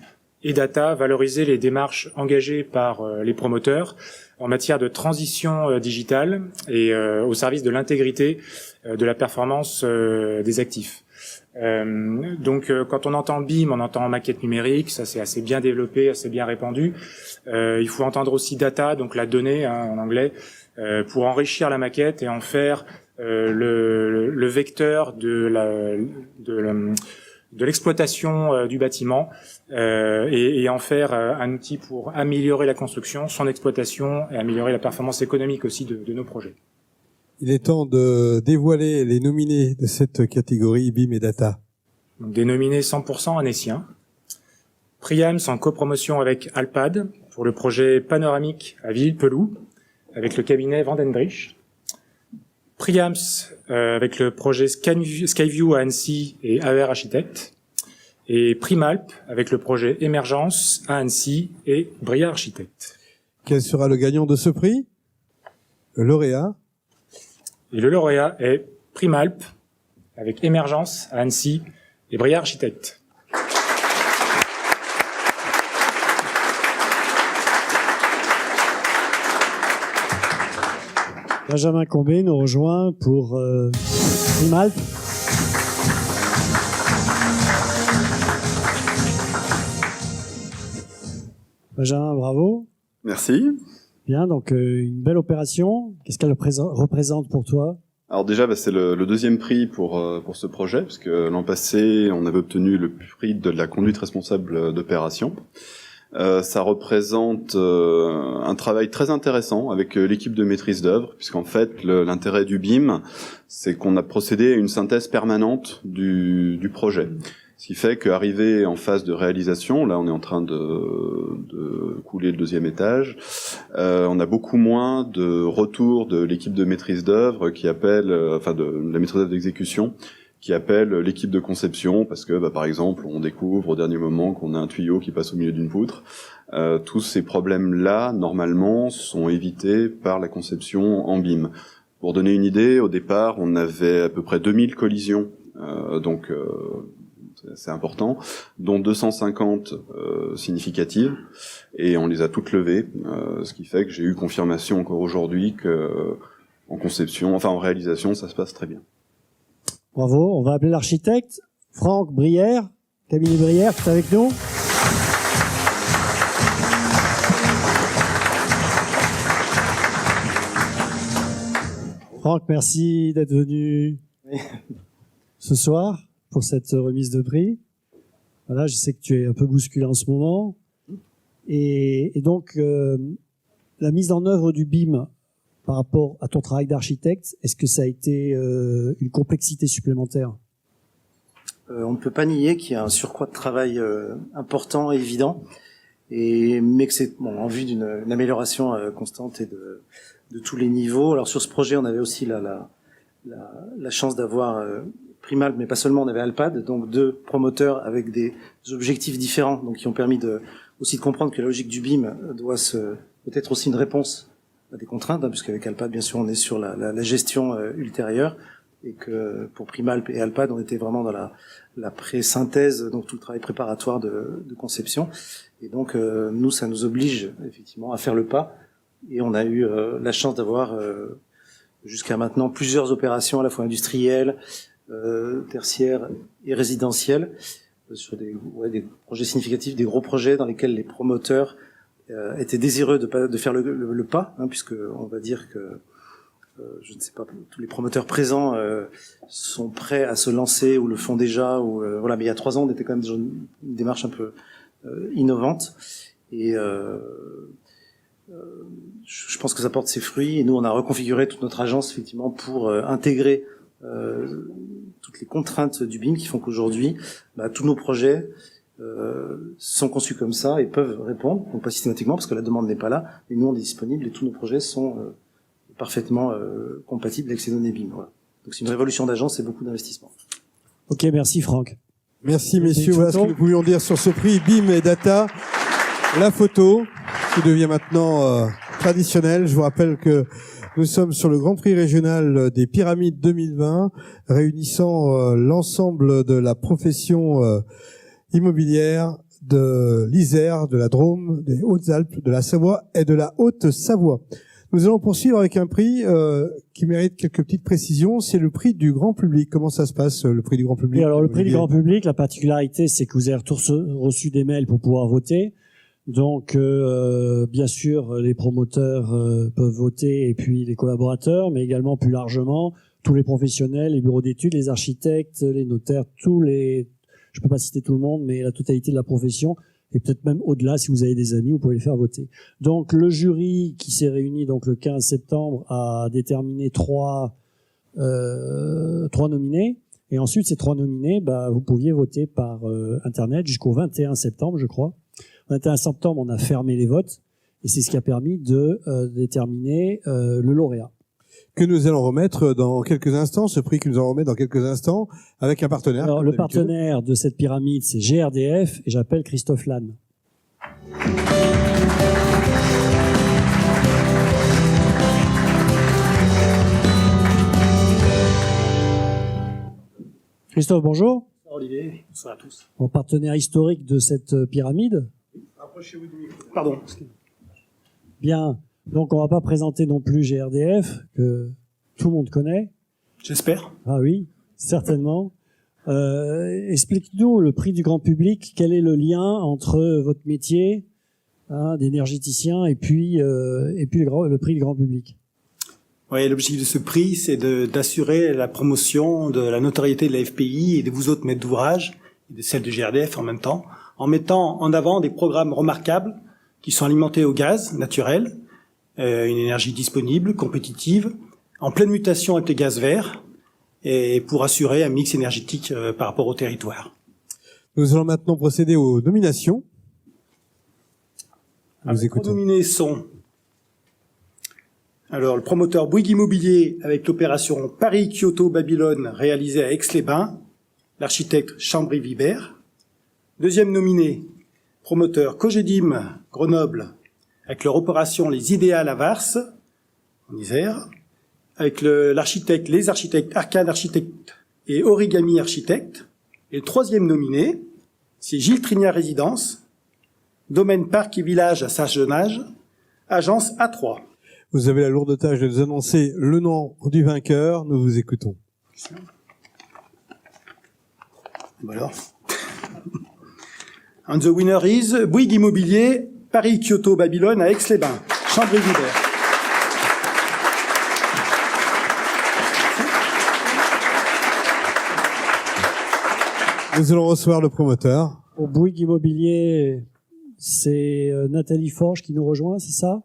et Data, valoriser les démarches engagées par les promoteurs en matière de transition digitale et au service de l'intégrité de la performance des actifs. Donc quand on entend BIM, on entend maquette numérique, ça c'est assez bien développé, assez bien répandu. Il faut entendre aussi data, donc la donnée en anglais, pour enrichir la maquette et en faire le vecteur de l'exploitation du bâtiment et en faire un outil pour améliorer la construction, son exploitation et améliorer la performance économique aussi de nos projets. Il est temps de dévoiler les nominés de cette catégorie BIM et Data. Donc, des nominés 100% annéciens. Priams en copromotion avec Alpad pour le projet panoramique à Villepeloux avec le cabinet Vandenbrich. Priams avec le projet Skyview à Annecy et AER Architecte. Et Primalp avec le projet Émergence à Annecy et Briard Architecte. Quel sera le gagnant de ce prix? Le lauréat? Et le lauréat est Primalp avec Émergence à Annecy et Briard Architecte. Benjamin Combé nous rejoint pour Primalp. Benjamin, bravo. Merci. Bien, donc une belle opération. Qu'est-ce qu'elle représente pour toi? Alors déjà, c'est le deuxième prix pour ce projet, parce que l'an passé, on avait obtenu le prix de la conduite responsable d'opération. Ça représente un travail très intéressant avec l'équipe de maîtrise d'œuvre, puisqu'en fait, l'intérêt du BIM, c'est qu'on a procédé à une synthèse permanente du projet. Ce qui fait qu'arrivé en phase de réalisation, là on est en train de couler le deuxième étage, on a beaucoup moins de retours de l'équipe de maîtrise d'œuvre qui appelle, de la maîtrise d'œuvre d'exécution, qui appelle l'équipe de conception parce que, par exemple, on découvre au dernier moment qu'on a un tuyau qui passe au milieu d'une poutre. Tous ces problèmes-là, normalement, sont évités par la conception en BIM. Pour donner une idée, au départ, on avait à peu près 2000 collisions, c'est important, dont 250 significatives, et on les a toutes levées, ce qui fait que j'ai eu confirmation encore aujourd'hui que en réalisation, ça se passe très bien. Bravo, on va appeler l'architecte, Franck Brière, cabinet Brière, qui est avec nous. Franck, merci d'être venu ce soir pour cette remise de prix. Voilà, je sais que tu es un peu bousculé en ce moment. Et donc, la mise en œuvre du BIM par rapport à ton travail d'architecte, est-ce que ça a été une complexité supplémentaire ? On ne peut pas nier qu'il y a un surcroît de travail important et évident, mais que c'est en vue d'une amélioration constante et de tous les niveaux. Alors sur ce projet, on avait aussi la chance d'avoir Primal, mais pas seulement, on avait Alpad, donc 2 promoteurs avec des objectifs différents, donc qui ont permis aussi de comprendre que la logique du BIM doit peut-être aussi une réponse à des contraintes, puisqu'avec Alpad, bien sûr, on est sur la gestion ultérieure, et que pour Primal et Alpad, on était vraiment dans la pré-synthèse, donc tout le travail préparatoire de conception. Et donc, nous, ça nous oblige effectivement à faire le pas. Et on a eu la chance d'avoir jusqu'à maintenant plusieurs opérations à la fois industrielles, tertiaires et résidentielles, sur des projets significatifs, des gros projets dans lesquels les promoteurs étaient désireux de faire le pas, puisque on va dire que je ne sais pas, tous les promoteurs présents sont prêts à se lancer ou le font déjà, voilà. Mais il y a 3 ans, on était quand même dans une démarche un peu innovante, et je pense que ça porte ses fruits. Et nous, on a reconfiguré toute notre agence effectivement pour intégrer toutes les contraintes du BIM qui font qu'aujourd'hui, tous nos projets sont conçus comme ça et peuvent répondre, donc pas systématiquement parce que la demande n'est pas là, mais nous on est disponible et tous nos projets sont parfaitement compatibles avec ces données BIM. Voilà. Donc c'est une révolution d'agence et beaucoup d'investissement. Ok, merci Franck. Merci messieurs, voilà ce que nous pouvions dire sur ce prix BIM et Data. La photo qui devient maintenant traditionnelle. Je vous rappelle que nous sommes sur le Grand Prix régional des Pyramides 2020, réunissant l'ensemble de la profession immobilière de l'Isère, de la Drôme, des Hautes-Alpes, de la Savoie et de la Haute-Savoie. Nous allons poursuivre avec un prix qui mérite quelques petites précisions. C'est le prix du grand public. Comment ça se passe, le prix du grand public? Et alors, le prix du grand public, la particularité, c'est que vous avez reçu des mails pour pouvoir voter. Donc, bien sûr, les promoteurs peuvent voter, et puis les collaborateurs, mais également plus largement tous les professionnels, les bureaux d'études, les architectes, les notaires, je peux pas citer tout le monde, mais la totalité de la profession, et peut-être même au-delà, si vous avez des amis, vous pouvez les faire voter. Donc, le jury qui s'est réuni donc le 15 septembre a déterminé trois nominés, et ensuite ces 3 nominés, vous pouviez voter par Internet jusqu'au 21 septembre, je crois. 21 septembre, on a fermé les votes, et c'est ce qui a permis de déterminer le lauréat. Que nous allons remettre dans quelques instants, ce prix que nous allons remettre dans quelques instants, avec un partenaire. Alors, le partenaire de cette pyramide, c'est GRDF, et j'appelle Christophe Lannes. Christophe, bonjour. Bonsoir Olivier, bonsoir à tous. Mon partenaire historique de cette pyramide. Rapprochez-vous du micro. Pardon. Bien. Donc, on va pas présenter non plus GRDF, que tout le monde connaît. J'espère. Ah oui, certainement. Explique-nous le prix du grand public. Quel est le lien entre votre métier d'énergéticien et puis le prix du grand public? Oui, l'objectif de ce prix, c'est d'assurer la promotion de la notoriété de la FPI et de vous autres maîtres d'ouvrage, et de celle de GRDF en même temps, en mettant en avant des programmes remarquables qui sont alimentés au gaz naturel, une énergie disponible, compétitive, en pleine mutation avec les gaz verts, et pour assurer un mix énergétique par rapport au territoire. Nous allons maintenant procéder aux nominations. Les nominés sont le promoteur Bouygues Immobilier avec l'opération Paris-Kyoto-Babylone réalisée à Aix-les-Bains, l'architecte Chambry-Vibert. Deuxième nominé, promoteur Cogedim Grenoble avec leur opération Les Idéales à Vars, en Isère, avec les architectes Arcade Architecte et Origami Architecte. Et le troisième nominé, c'est Gilles Trignat Résidence, domaine parc et village à Sagenage, agence A3. Vous avez la lourde tâche de nous annoncer le nom du vainqueur. Nous vous écoutons. Alors. And the winner is Bouygues Immobilier, Paris-Kyoto-Babylone à Aix-les-Bains, Chambry-Vibert. Nous allons recevoir le promoteur. Pour Bouygues Immobilier, c'est Nathalie Forge qui nous rejoint, c'est ça?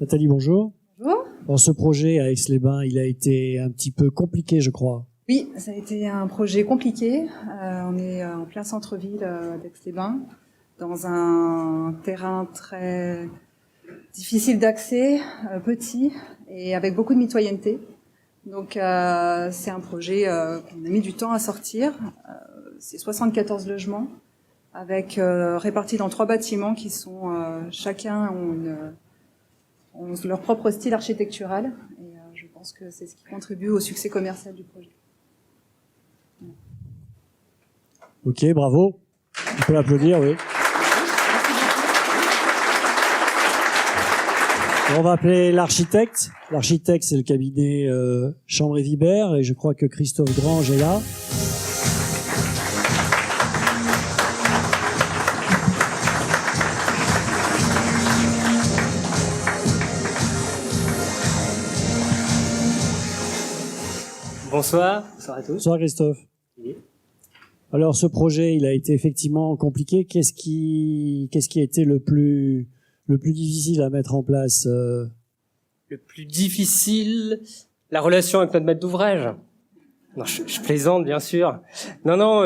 Nathalie, bonjour. Bonjour. Bon, ce projet à Aix-les-Bains, il a été un petit peu compliqué, je crois. Oui, ça a été un projet compliqué. On est en plein centre-ville d'Aix-les-Bains, dans un terrain très difficile d'accès, petit, et avec beaucoup de mitoyenneté. Donc c'est un projet qu'on a mis du temps à sortir. C'est 74 logements, avec répartis dans 3 bâtiments qui sont chacun ont leur propre style architectural. Et je pense que c'est ce qui contribue au succès commercial du projet. Ok, bravo. On peut l'applaudir, oui. On va appeler l'architecte. L'architecte, c'est le cabinet Chambry Vibert, et je crois que Christophe Grange est là. Bonsoir. Bonsoir à tous. Bonsoir Christophe. Oui. Alors ce projet, il a été effectivement compliqué. Qu'est-ce qui a été le plus difficile à mettre en place? Le plus difficile, la relation avec notre maître d'ouvrage. Non, je plaisante bien sûr. Non,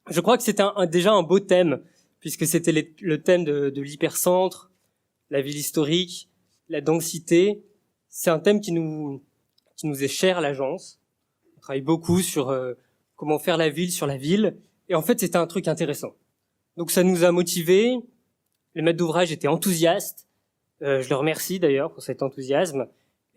je crois que c'était déjà un beau thème, puisque c'était le thème de l'hypercentre, la ville historique, la densité. C'est un thème qui nous est cher à l'agence. On travaille beaucoup sur comment faire la ville sur la ville. Et en fait, c'était un truc intéressant. Donc ça nous a motivés. Les maîtres d'ouvrage étaient enthousiastes. Je leur remercie d'ailleurs pour cet enthousiasme.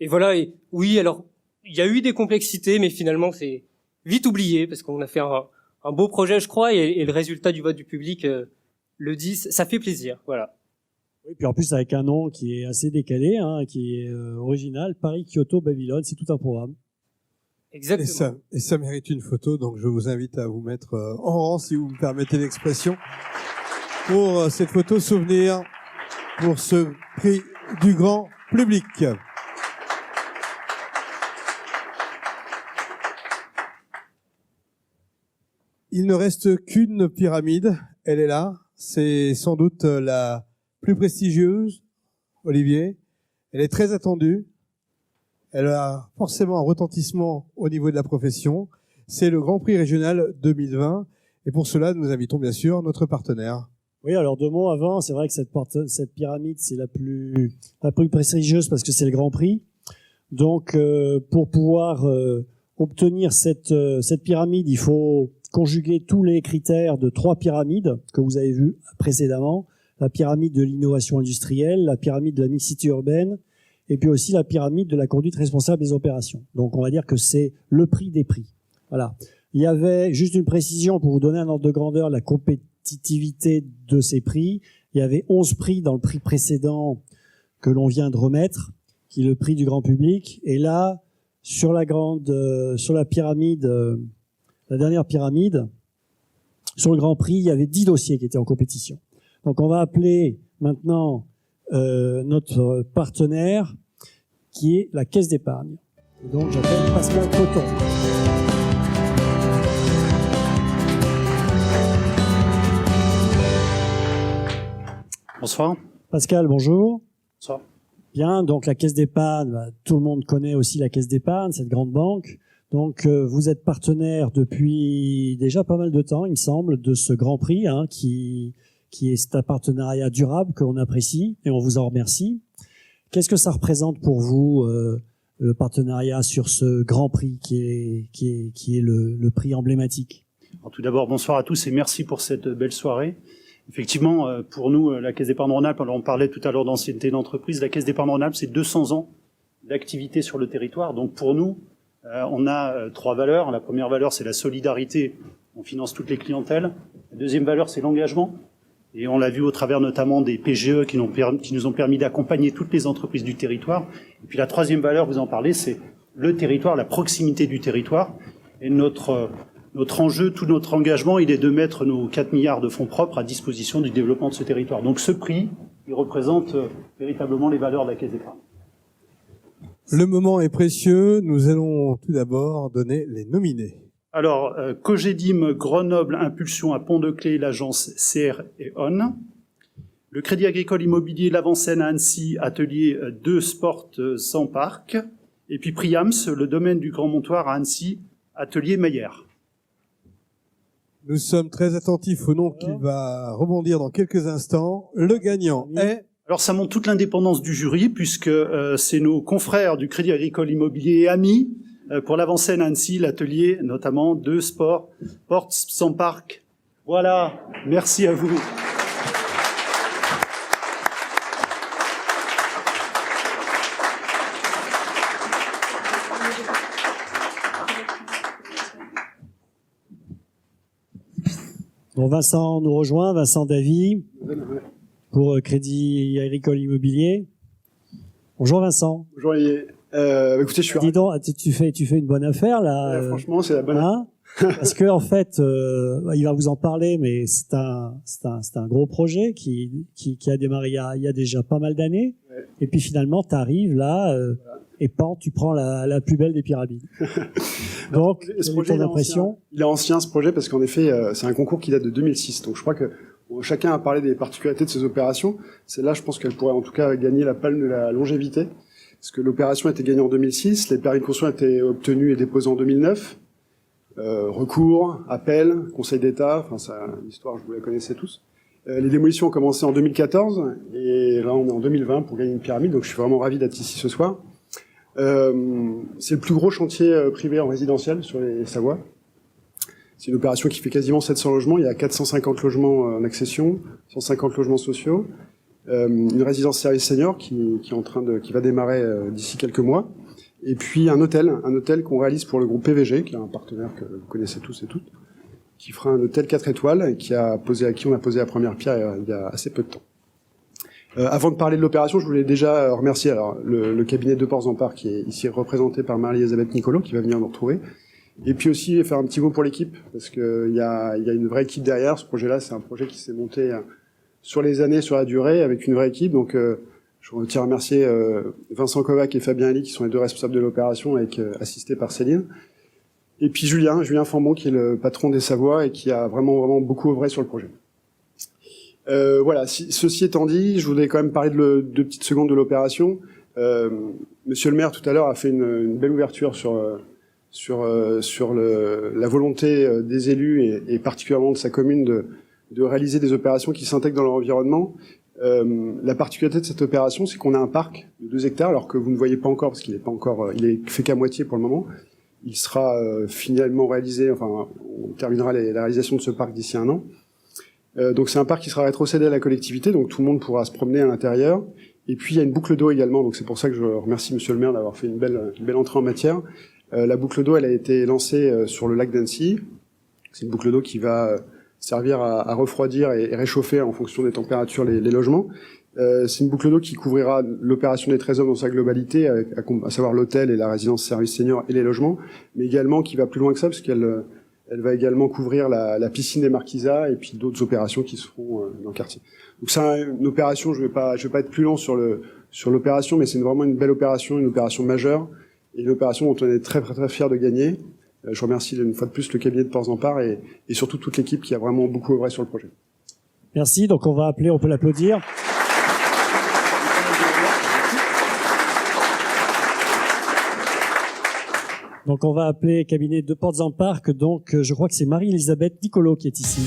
Et voilà, oui, alors, il y a eu des complexités, mais finalement, c'est vite oublié, parce qu'on a fait un beau projet, je crois, et le résultat du vote du public le dit, ça fait plaisir, voilà. Oui, puis en plus, avec un nom qui est assez décalé, hein, qui est original, Paris, Kyoto, Babylone, c'est tout un programme. Exactement. Et ça mérite une photo, donc je vous invite à vous mettre en rang, si vous me permettez l'expression, pour cette photo souvenir, pour ce prix du grand public. Il ne reste qu'une pyramide, elle est là, c'est sans doute la plus prestigieuse, Olivier, elle est très attendue. Elle a forcément un retentissement au niveau de la profession. C'est le Grand Prix régional 2020. Et pour cela, nous invitons bien sûr notre partenaire. Oui, alors 2 mots avant, c'est vrai que cette pyramide, c'est la plus prestigieuse parce que c'est le Grand Prix. Donc, pour pouvoir obtenir cette pyramide, il faut conjuguer tous les critères de 3 pyramides que vous avez vues précédemment. La pyramide de l'innovation industrielle, la pyramide de la mixité urbaine, et puis aussi la pyramide de la conduite responsable des opérations. Donc on va dire que c'est le prix des prix. Voilà. Il y avait, juste une précision pour vous donner un ordre de grandeur, la compétitivité de ces prix. Il y avait 11 prix dans le prix précédent que l'on vient de remettre, qui est le prix du grand public. Et là, sur la pyramide, la dernière pyramide, sur le grand prix, il y avait 10 dossiers qui étaient en compétition. Donc on va appeler maintenant notre partenaire qui est la Caisse d'épargne. Et donc j'appelle Pascal Coton. Bonsoir. Pascal, bonjour. Bonsoir. Bien, donc la Caisse d'épargne, tout le monde connaît aussi la Caisse d'épargne, cette grande banque. Donc vous êtes partenaire depuis déjà pas mal de temps, il me semble, de ce Grand Prix qui est un partenariat durable que l'on apprécie et on vous en remercie. Qu'est-ce que ça représente pour vous, le partenariat sur ce Grand Prix qui est le prix emblématique? Alors, tout d'abord, bonsoir à tous et merci pour cette belle soirée. Effectivement, pour nous, la Caisse d'épargne Rhône-Alpes, on parlait tout à l'heure d'ancienneté d'entreprise, la Caisse d'épargne Rhône-Alpes, c'est 200 ans d'activité sur le territoire. Donc pour nous, on a 3 valeurs. La première valeur, c'est la solidarité. On finance toutes les clientèles. La deuxième valeur, c'est l'engagement. Et on l'a vu au travers notamment des PGE qui nous ont permis d'accompagner toutes les entreprises du territoire. Et puis la troisième valeur, vous en parlez, c'est le territoire, la proximité du territoire. Et notre enjeu, tout notre engagement, il est de mettre nos 4 milliards de fonds propres à disposition du développement de ce territoire. Donc ce prix, qui représentent véritablement les valeurs de la Caisse d'épargne. Le moment est précieux. Nous allons tout d'abord donner les nominés. Alors, Cogedim Grenoble Impulsion à Pont-de-Clé, l'agence CR et ON. Le Crédit Agricole Immobilier L'Avant-Seine à Annecy, atelier 2 Sport sans parc. Et puis Priams, le domaine du Grand Montoire à Annecy, atelier Maillère. Nous sommes très attentifs au nom qui va rebondir dans quelques instants. Le gagnant est... Alors ça montre toute l'indépendance du jury, puisque c'est nos confrères du Crédit Agricole Immobilier et amis, pour l'Avant-Seine à Annecy, l'atelier notamment 2 Sport sans parc. Voilà, merci à vous. Bon, Vincent nous rejoint, Vincent Davy, pour Crédit Agricole Immobilier. Bonjour Vincent. Bonjour Olivier. Écoutez, je suis... Dis donc, tu fais une bonne affaire là. Franchement, c'est la bonne affaire. Parce que en fait, il va vous en parler, mais c'est un gros projet qui a démarré il y a déjà pas mal d'années. Ouais. Et puis finalement, tu arrives là et tu prends la plus belle des pyramides. Donc, ce projet, il est ancien ce projet parce qu'en effet, c'est un concours qui date de 2006. Donc je crois que chacun a parlé des particularités de ces opérations. Celle-là, je pense qu'elle pourrait en tout cas gagner la palme de la longévité. Parce que l'opération a été gagnée en 2006, les permis de construire ont été obtenus et déposés en 2009. Recours, appel, Conseil d'État, l'histoire, je vous la connaissais tous. Les démolitions ont commencé en 2014, et là on est en 2020 pour gagner une pyramide, donc je suis vraiment ravi d'être ici ce soir. C'est le plus gros chantier privé en résidentiel sur les Savoies. C'est une opération qui fait quasiment 700 logements, il y a 450 logements en accession, 150 logements sociaux, une résidence service senior qui va démarrer d'ici quelques mois. Et puis un hôtel qu'on réalise pour le groupe PVG, qui est un partenaire que vous connaissez tous et toutes, qui fera un hôtel 4 étoiles et à qui on a posé la première pierre il y a assez peu de temps. Avant de parler de l'opération, je voulais déjà remercier le cabinet de Ports-en-Parc qui est ici représenté par Marie-Elisabeth Nicolo, qui va venir nous retrouver. Et puis aussi faire un petit mot pour l'équipe, parce qu'il y a une vraie équipe derrière. Ce projet-là, c'est un projet qui s'est monté sur les années, sur la durée, avec une vraie équipe. Donc je tiens à remercier Vincent Kovac et Fabien Ali, qui sont les deux responsables de l'opération, assistés par Céline. Et puis Julien Fambon, qui est le patron des Savoies et qui a vraiment beaucoup œuvré sur le projet. Voilà, ceci étant dit, je voudrais quand même parler de 2 petites secondes de l'opération. Monsieur le maire, tout à l'heure, a fait une belle ouverture sur la volonté des élus et particulièrement de sa commune de réaliser des opérations qui s'intègrent dans leur environnement. La particularité de cette opération, c'est qu'on a un parc de 2 hectares, alors que vous ne voyez pas encore, parce qu'il n'est pas encore, il est fait qu'à moitié pour le moment. Il sera finalement réalisé, on terminera la réalisation de ce parc d'ici 1 an. Donc c'est un parc qui sera rétrocédé à la collectivité, donc tout le monde pourra se promener à l'intérieur. Et puis il y a une boucle d'eau également, donc c'est pour ça que je remercie Monsieur le maire d'avoir fait une belle entrée en matière. La boucle d'eau, elle a été lancée sur le lac d'Annecy. C'est une boucle d'eau qui va servir à refroidir et réchauffer en fonction des températures les logements. C'est une boucle d'eau qui couvrira l'opération des 13 hommes dans sa globalité, à savoir l'hôtel et la résidence service senior et les logements, mais également qui va plus loin que ça, parce qu'elle va également couvrir la piscine des Marquisas et puis d'autres opérations qui se feront dans le quartier. Donc c'est une opération, je vais pas être plus long sur l'opération, mais c'est vraiment une belle opération, une opération majeure, et une opération dont on est très fiers de gagner. Je remercie une fois de plus le cabinet de Ports-en-Parc et surtout toute l'équipe qui a vraiment beaucoup œuvré sur le projet. Merci, donc on peut l'applaudir. Donc on va appeler cabinet de Ports-en-Parc, donc je crois que c'est Marie-Elisabeth Nicolo qui est ici.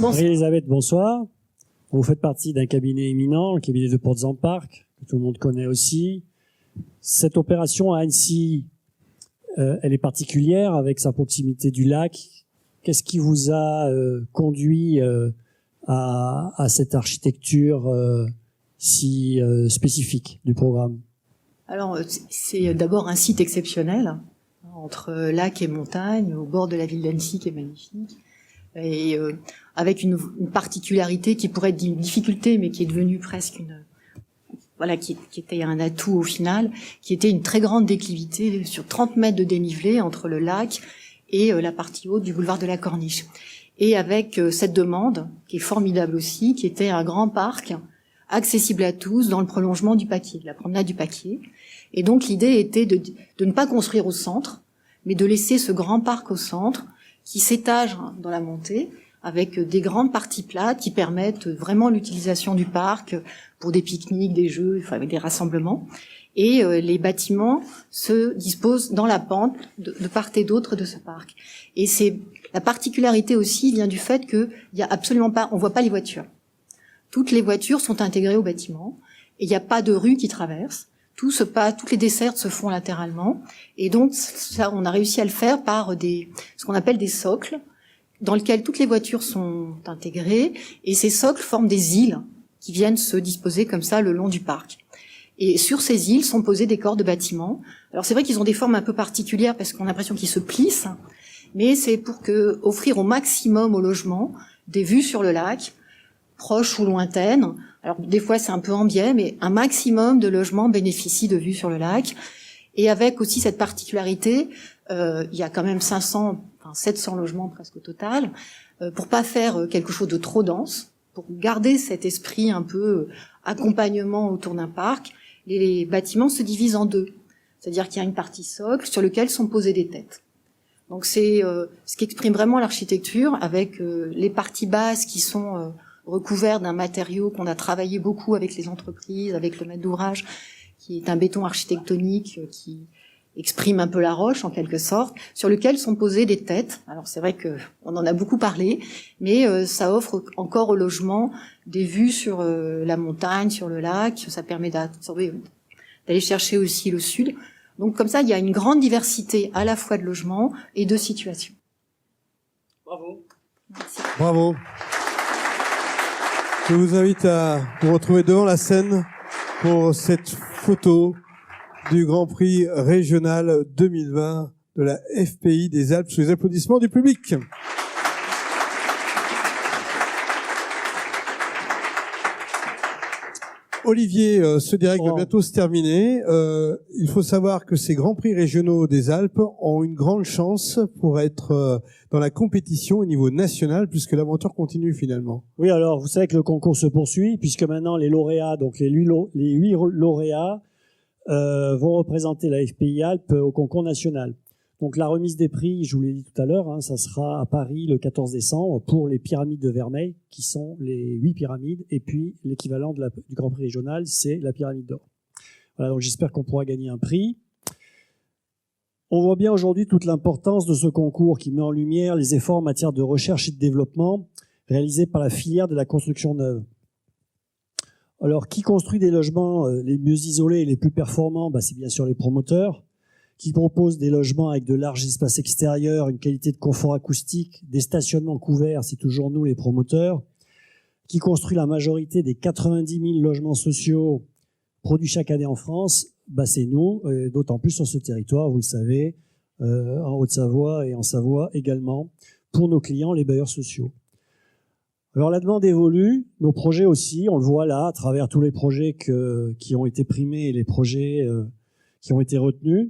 Marie-Elisabeth, bonsoir. Vous faites partie d'un cabinet éminent, le cabinet de Ports-en-Parc, que tout le monde connaît aussi. Cette opération à Annecy, elle est particulière avec sa proximité du lac. Qu'est-ce qui vous a conduit à cette architecture si spécifique du programme? Alors, c'est d'abord un site exceptionnel. entre lac et montagne, au bord de la ville d'Annecy qui est magnifique, et avec une particularité qui pourrait être une difficulté, mais qui est devenue presque qui était un atout au final, qui était une très grande déclivité sur 30 mètres de dénivelé entre le lac et la partie haute du boulevard de la Corniche. Et avec cette demande, qui est formidable aussi, qui était un grand parc accessible à tous dans le prolongement du Paquier, la promenade du Paquier. Et donc l'idée était de ne pas construire au centre, mais de laisser ce grand parc au centre, qui s'étage dans la montée, avec des grandes parties plates qui permettent vraiment l'utilisation du parc pour des pique-niques, des jeux, enfin, des rassemblements. Et les bâtiments se disposent dans la pente de part et d'autre de ce parc. Et la particularité aussi vient du fait qu'il y a absolument pas, on voit pas les voitures. Toutes les voitures sont intégrées au bâtiment et il n'y a pas de rue qui traverse. Tout se passe, toutes les dessertes se font latéralement. Et donc ça, on a réussi à le faire par ce qu'on appelle des socles, dans lesquels toutes les voitures sont intégrées, et ces socles forment des îles qui viennent se disposer comme ça le long du parc. Et sur ces îles sont posés des corps de bâtiments. Alors c'est vrai qu'ils ont des formes un peu particulières parce qu'on a l'impression qu'ils se plissent, mais c'est pour offrir au maximum au logement des vues sur le lac, proches ou lointaines. Alors des fois c'est un peu en biais, mais un maximum de logements bénéficient de vues sur le lac. Et avec aussi cette particularité, il y a quand même 700 logements presque au total, pour pas faire quelque chose de trop dense, pour garder cet esprit un peu accompagnement autour d'un parc. Les bâtiments se divisent en deux, c'est-à-dire qu'il y a une partie socle sur laquelle sont posées des têtes. Donc c'est ce qui exprime vraiment l'architecture, avec les parties basses qui sont recouvertes d'un matériau qu'on a travaillé beaucoup avec les entreprises, avec le maître d'ouvrage, qui est un béton architectonique qui exprime un peu la roche en quelque sorte, sur lequel sont posées des têtes. Alors c'est vrai que on en a beaucoup parlé, mais ça offre encore au logement des vues sur la montagne, sur le lac. Ça permet d'aller chercher aussi le sud. Donc comme ça, il y a une grande diversité à la fois de logements et de situations. Bravo. Merci. Bravo. Je vous invite à vous retrouver devant la scène pour cette photo du Grand Prix régional 2020 de la FPI des Alpes sous les applaudissements du public. Olivier, ce direct va bientôt se terminer. Il faut savoir que ces Grands Prix régionaux des Alpes ont une grande chance pour être dans la compétition au niveau national, puisque l'aventure continue finalement. Oui, alors vous savez que le concours se poursuit, puisque maintenant les lauréats, donc les 8 lauréats, vont représenter la FPI Alpes au concours national. Donc la remise des prix, je vous l'ai dit tout à l'heure, ça sera à Paris le 14 décembre pour les pyramides de Vermeil, qui sont les 8 pyramides, et puis l'équivalent du Grand Prix régional, c'est la pyramide d'or. Voilà, donc j'espère qu'on pourra gagner un prix. On voit bien aujourd'hui toute l'importance de ce concours qui met en lumière les efforts en matière de recherche et de développement réalisés par la filière de la construction neuve. Alors, qui construit des logements les mieux isolés et les plus performants? C'est bien sûr les promoteurs, qui proposent des logements avec de larges espaces extérieurs, une qualité de confort acoustique, des stationnements couverts, c'est toujours nous les promoteurs, qui construit la majorité des 90 000 logements sociaux produits chaque année en France, c'est nous, d'autant plus sur ce territoire, vous le savez, en Haute-Savoie et en Savoie également, pour nos clients, les bailleurs sociaux. Alors la demande évolue, nos projets aussi, on le voit là, à travers tous les projets qui ont été primés et les projets qui ont été retenus.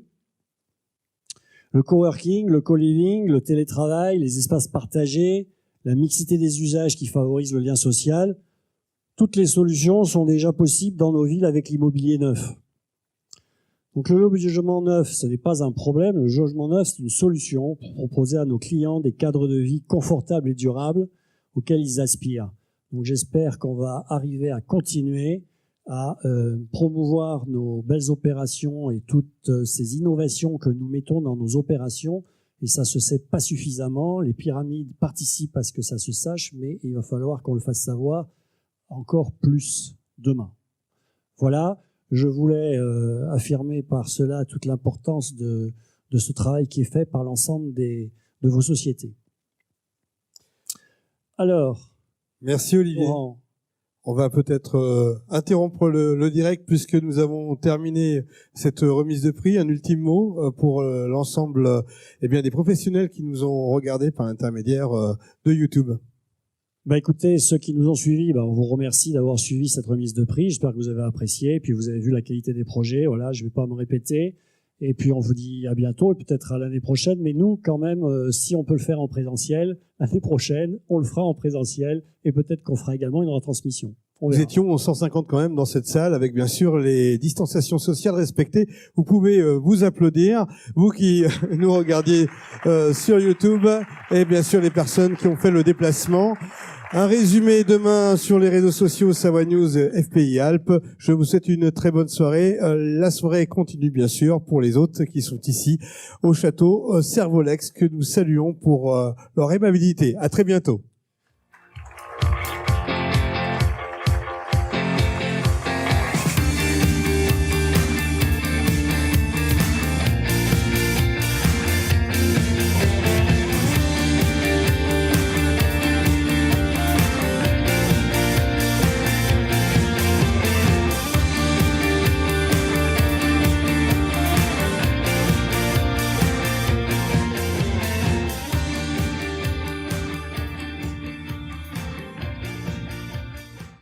Le coworking, le co-living, le télétravail, les espaces partagés, la mixité des usages qui favorisent le lien social, toutes les solutions sont déjà possibles dans nos villes avec l'immobilier neuf. Donc le logement neuf, ce n'est pas un problème, le logement neuf, c'est une solution pour proposer à nos clients des cadres de vie confortables et durables auxquels ils aspirent. Donc j'espère qu'on va arriver à continuer à promouvoir nos belles opérations et toutes ces innovations que nous mettons dans nos opérations. Et ça se sait pas suffisamment. Les pyramides participent à ce que ça se sache, mais il va falloir qu'on le fasse savoir encore plus demain. Voilà, je voulais affirmer par cela toute l'importance de ce travail qui est fait par l'ensemble de vos sociétés. Alors, merci Olivier. Laurent, On va peut-être interrompre le direct puisque nous avons terminé cette remise de prix. Un ultime mot pour l'ensemble des professionnels qui nous ont regardés par l'intermédiaire de YouTube. Écoutez, ceux qui nous ont suivis, on vous remercie d'avoir suivi cette remise de prix. J'espère que vous avez apprécié. Et puis vous avez vu la qualité des projets. Voilà, je vais pas me répéter. Et puis on vous dit à bientôt et peut-être à l'année prochaine. Mais nous, quand même, si on peut le faire en présentiel, l'année prochaine, on le fera en présentiel et peut-être qu'on fera également une retransmission. Nous étions 150 quand même dans cette salle avec bien sûr les distanciations sociales respectées. Vous pouvez vous applaudir, vous qui nous regardiez sur YouTube et bien sûr les personnes qui ont fait le déplacement. Un résumé demain sur les réseaux sociaux Savoie News FPI Alpes. Je vous souhaite une très bonne soirée. La soirée continue bien sûr pour les autres qui sont ici au château Servolex que nous saluons pour leur aimabilité. À très bientôt.